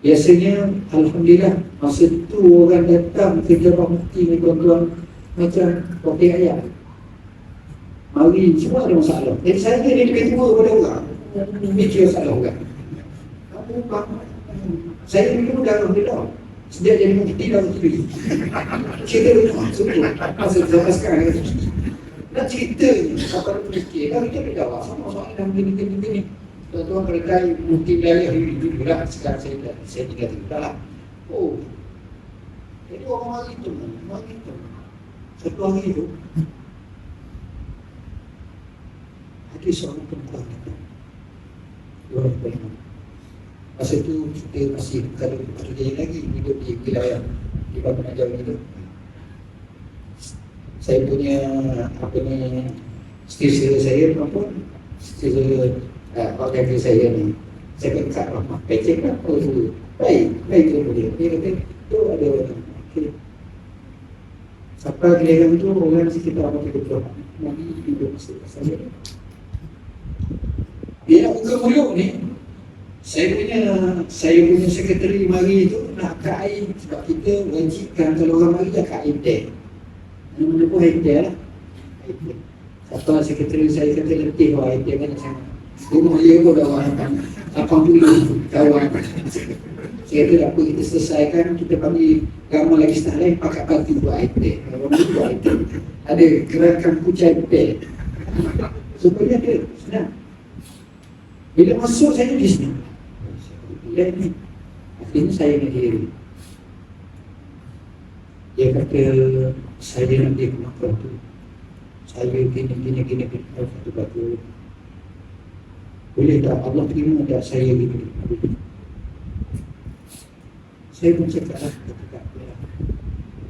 [SPEAKER 1] Biasanya, Alhamdulillah, masa tu orang datang ke jabat mufti ni tuan-tuan macam pakai ayat. Mari, semua ada masalah. Jadi saya ni lebih tua daripada orang. Mikir masalah orang. Saya dulu darah dia. Sejak jadi mufti darah kiri. Cerita dulu, sebut. Masa zaman sekarang nak cerita ni, apa nak fikir, dah kita berjawab sama soalan yang begini. Tuan-tuan berkait mufti wilayah dulu lah, sekarang saya tinggal lah. Oh, jadi orang itu, satu hari itu, ada seorang perempuan itu, orang perempuan. Masa itu kita masih kalau kerja lagi hidup di wilayah di Bangun Jauh itu. Saya punya apa ni, isteri saya perempuan, isteri jaga saya ni, saya dekat rumah, pecek apa tu, baik tu boleh. Dia kata tu ada orang. Okay. Siapa giliran tu orang sekitar apa kita Nabi hidup saya. Dia nak buka mulut ni, saya punya sekretari mari tu nak akad air sebab kita wajibkan kalau orang mari akad air teh. Mana pun air teh lah. Atau sekretari saya kata letih air teh banyak sangat. Rumah dia pun dah orang 80 kawan. Saya kata apa kita selesaikan, kita panggil ramai lagi setengah lain pakai batu buat air teh. Orang buat air teh. Ada gerakan kucai teh. Supaya dia senang. Bila masuk saya di sini, lihat ni, akhirnya saya ngehiri. Dia kata, saya nanti kenapa tu? Saya gini, satu batu. Boleh tak Allah terima tak saya gini? Saya pun cakap lah,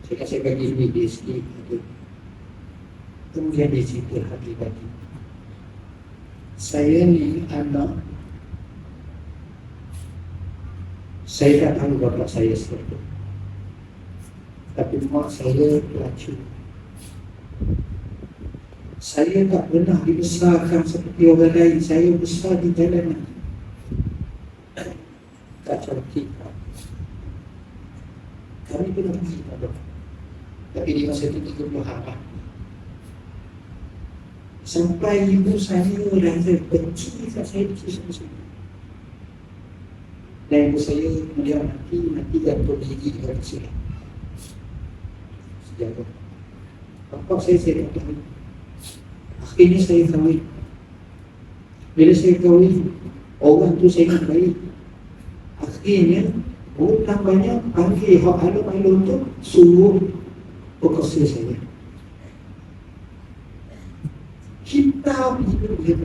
[SPEAKER 1] saya kasi bagi ini dia sikit. Kemudian dia cerita hati-hati. Saya ni anak, saya tak tahu bapa saya siapa, tapi mak saya pelacur. Saya tak pernah dibesarkan seperti orang lain. Saya besar di jalanan, tak cantik. Kami pernah pergi pada, tapi di masa itu 30 hari. Sampai ibu saya rasa benci kat saya di sini. Dan ibu saya kemudian nanti gantung gigi dengan kesilan. Sejarah. Bapak saya tak tahu. Akhirnya saya kahwin. Bila saya kahwin, orang tu saya nak baik. Akhirnya, hutang banyak, panggil hak alun-alun tu, suruh perkosa saya. Kita hidup dia.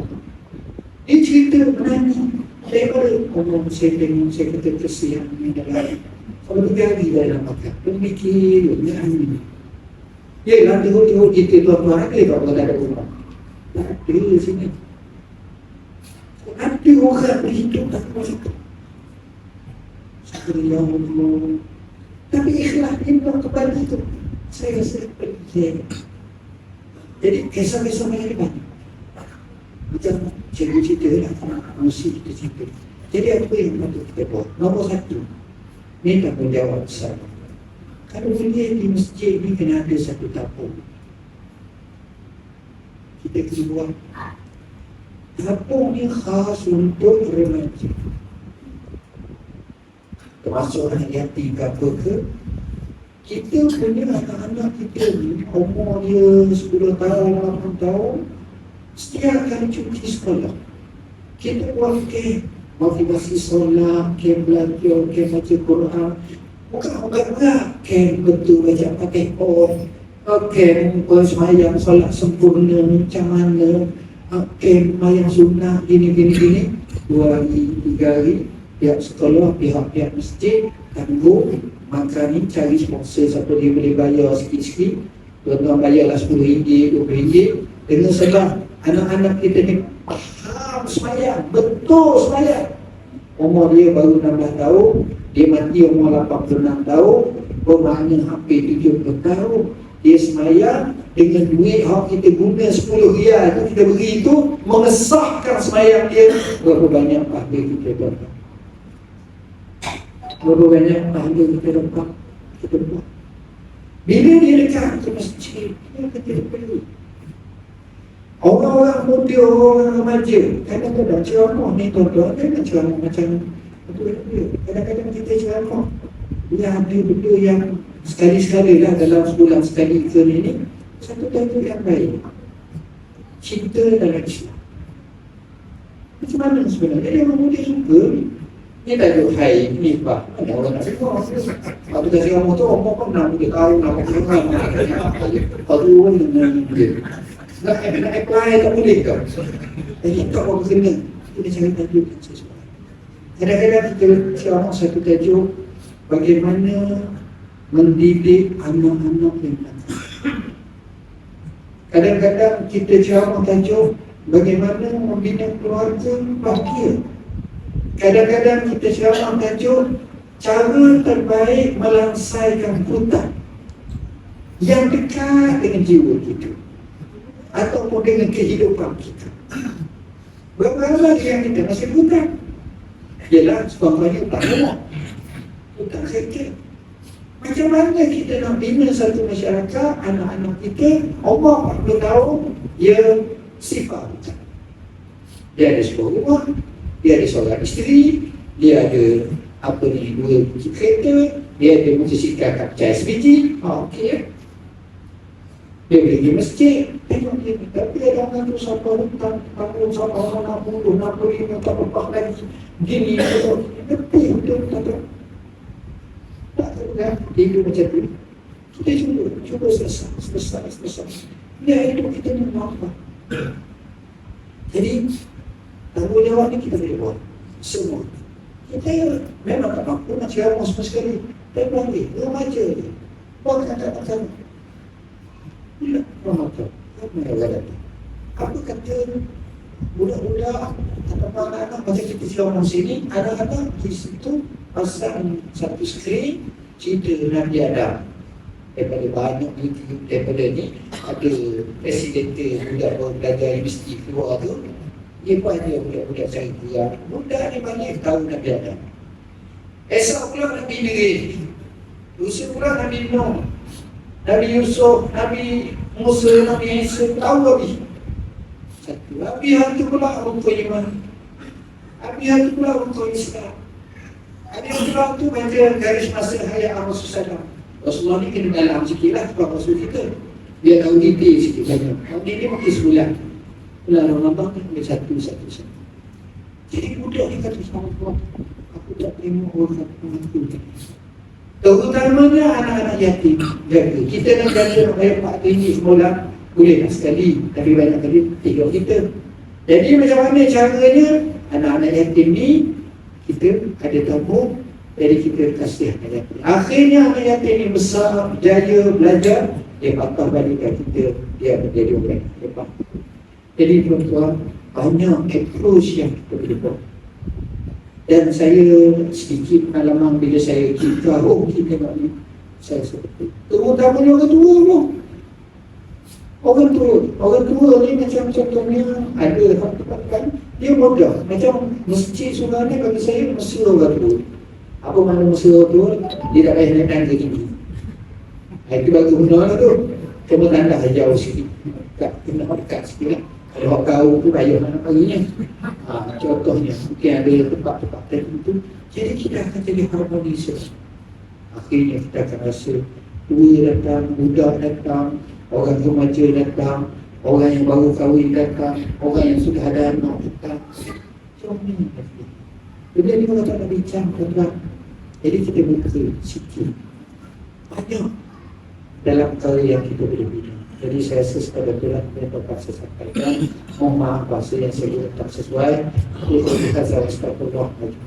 [SPEAKER 1] Dia cerita menangis. Saya pada saya tengok, saya kata kesian ni dalam. Kalau 3 hari dalam makan, pemikir, menangis. Yelah, tengok kita tuan-tuan ada tak berada di rumah? Tak ada di sini. Ada orang berhidup tak berhidup. Ya Allah. Tapi ikhlas dia kepada itu. Saya rasa penting. Jadi kisah-kisah banyak banyak. Macam cikgu cerita lah, mesti kita cerita. Jadi apa yang patut kita buat? Nombor 1, ni tanggungjawab besar. Kalau boleh di masjid ni kena ada satu tapung. Kita kena buat. Tapung ni khas untuk remaja. Termasuk anak yatim ke apa ke. Kita punya anak-anak kita ni, umur dia 10 tahun, 8 tahun, setiap kali cuti sekolah, kita buat camp, motivasi solat, camp belajar, camp baca Quran. Bukan camp betul baca Fatihah, camp semayang solat sempurna macam mana, camp mayang sunnah, gini. 2 hari, 3 hari, pihak sekolah, pihak masjid, tanggung, maka ni cari sponsor siapa dia boleh bayar sikit-sikit. Tuan-tuan bayarlah RM10, RM20. Dengan sebab anak-anak kita ni faham semayang, betul semayang. Umur dia baru 16 tahun, dia mati umur 86 tahun, bermakna hampir 70 tahun. Dia semayang dengan duit yang kita guna RM10 itu kita beri itu, mengesahkan semayang dia. Berapa banyak pahala kita dapat? Berapa banyak pahala kita dapat? Kita buat. Bila dia dekat ke masjid, dia kata dia perlu. Orang-orang muda, orang remaja, kadang-kadang ceramah ni tuan-tuan, kadang ceramah macam kadang-kadang kita ceramah. Dia ada benda yang sekali-sekala lah dalam sebulan sekali ke ni, satu tajuk yang baik. Cinta dalam Islam. Macam mana sebenarnya? Dia orang muda suka ni. Ni tajuk hai, ni pak. Ada orang nak dengar. Waktu kasi kamu tu, orang pun nak dia tahu, nak dengar. Kalau orang dengan dia. Nak apply tak boleh ke? Jadi tak orang kena. Kita cari tajuk yang sesuai. Kadang-kadang kita ceramah satu tajuk, bagaimana mendidik anak-anak yang datang. Kadang-kadang kita ceramah tajuk, bagaimana membina keluarga bahagia. Kadang-kadang kita ceramah tajuk, cara terbaik melangsaikan hutang. yang dekat dengan jiwa kita ataupun dengan kehidupan kita. Berapa lagi yang kita masih hutang? Ialah sebabnya hutang rumah, hutang kerja. Macam mana kita nak bina satu masyarakat, anak-anak kita, umur 40 tahun, dia sifat hutang. Dia ada sebuah rumah, dia ada seorang isteri, dia ada dua biji kereta, dia ada motosikal kapcai sebiji. Okey. Dia boleh pergi masjid, tengok dia. Tapi ada orang tu siapa hutang, siapa orang 60, 65, tak lepas lagi. Gini, lebih hutang. Tak tahu kan, hidup macam tu. Kita cuba selesai. Ya, hidup kita ni apa? Jadi, tanggungjawab ni kita boleh buat. Semua. Kita memang tak mampu nak ceramah semua sekali. Tak boleh, remaja je. Buat kata-kata. Apa kata budak-budak atau anak-anak macam kita ceramah sini, anak-anak di situ pasang satu skrin cerita Nabi Adam. Daripada banyak YouTube, daripada ni ada presiden budak belajar universiti keluar tu, dia pun ada budak-budak cari kurang. Budak ni banyak tahu Nabi Adam. Esok pula Nabi Ibrahim, lusa pula Nabi Nuh, Nabi Yusuf, Nabi Musa, Nabi Isa, tahu lagi. Satu. Nabi hantu pula rukun iman. Nabi hantu pula rukun Islam. Nabi hantu baca garis masa hayat Rasulullah. Rasulullah ni kena dalam sikit lah sebab Rasul kita. Dia tahu detail sikit banyak. Tahu detail mungkin sebulan. Bulan Ramadan ni boleh satu. Jadi budak ni kata sama tuan, aku tak tengok orang mengaku. Terutamanya anak-anak yatim. Jaga. Kita nak jaga bayar RM4 semula. Boleh tak sekali, tapi banyak kali tengok kita. Jadi macam mana caranya anak-anak yatim ni kita ada tabung, jadi kita kasih anak yatim. Akhirnya anak yatim ni besar, berjaya, belajar, dia patah balikkan kita, dia menjadi orang hebat. Jadi tuan-tuan, banyak approach yang kita boleh buat. Dan saya sedikit pengalaman bila saya kita tengok ni, saya seperti terutamanya orang tua pun. Orang tua ni macam contohnya ada tempat dia mudah. Macam masjid surah ni bagi saya mesra orang tua. Apa makna mesra tu? Dia tak payah naik tangga tinggi. Itu bagi guna lah tu. Cuma tanda jauh sikit. Kena dekat sikit lah. Kalau orang kau tu payah mana paginya. Contohnya mungkin ada tempat-tempat tertentu. Jadi kita akan jadi harmonis. Akhirnya kita akan rasa tua datang, budak datang, orang remaja datang, orang yang baru kahwin datang, orang yang sudah ada anak datang. Macam ni. Benda ni kalau tak nak bincang, tuan-tuan. Jadi kita buka sikit. Banyak dalam perkara yang kita boleh bina. Jadi saya rasa sekadar itulah yang dapat saya sampaikan. Mohon maaf bahasa yang saya kira tak sesuai. Saya astagfirullahaladzim.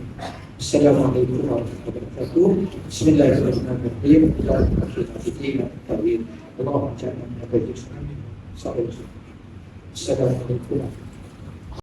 [SPEAKER 1] Assalamualaikum warahmatullahi wabarakatuh. Bismillahirrahmanirrahim. Allahumma ja'alna min al-mujahidin. Assalamualaikum.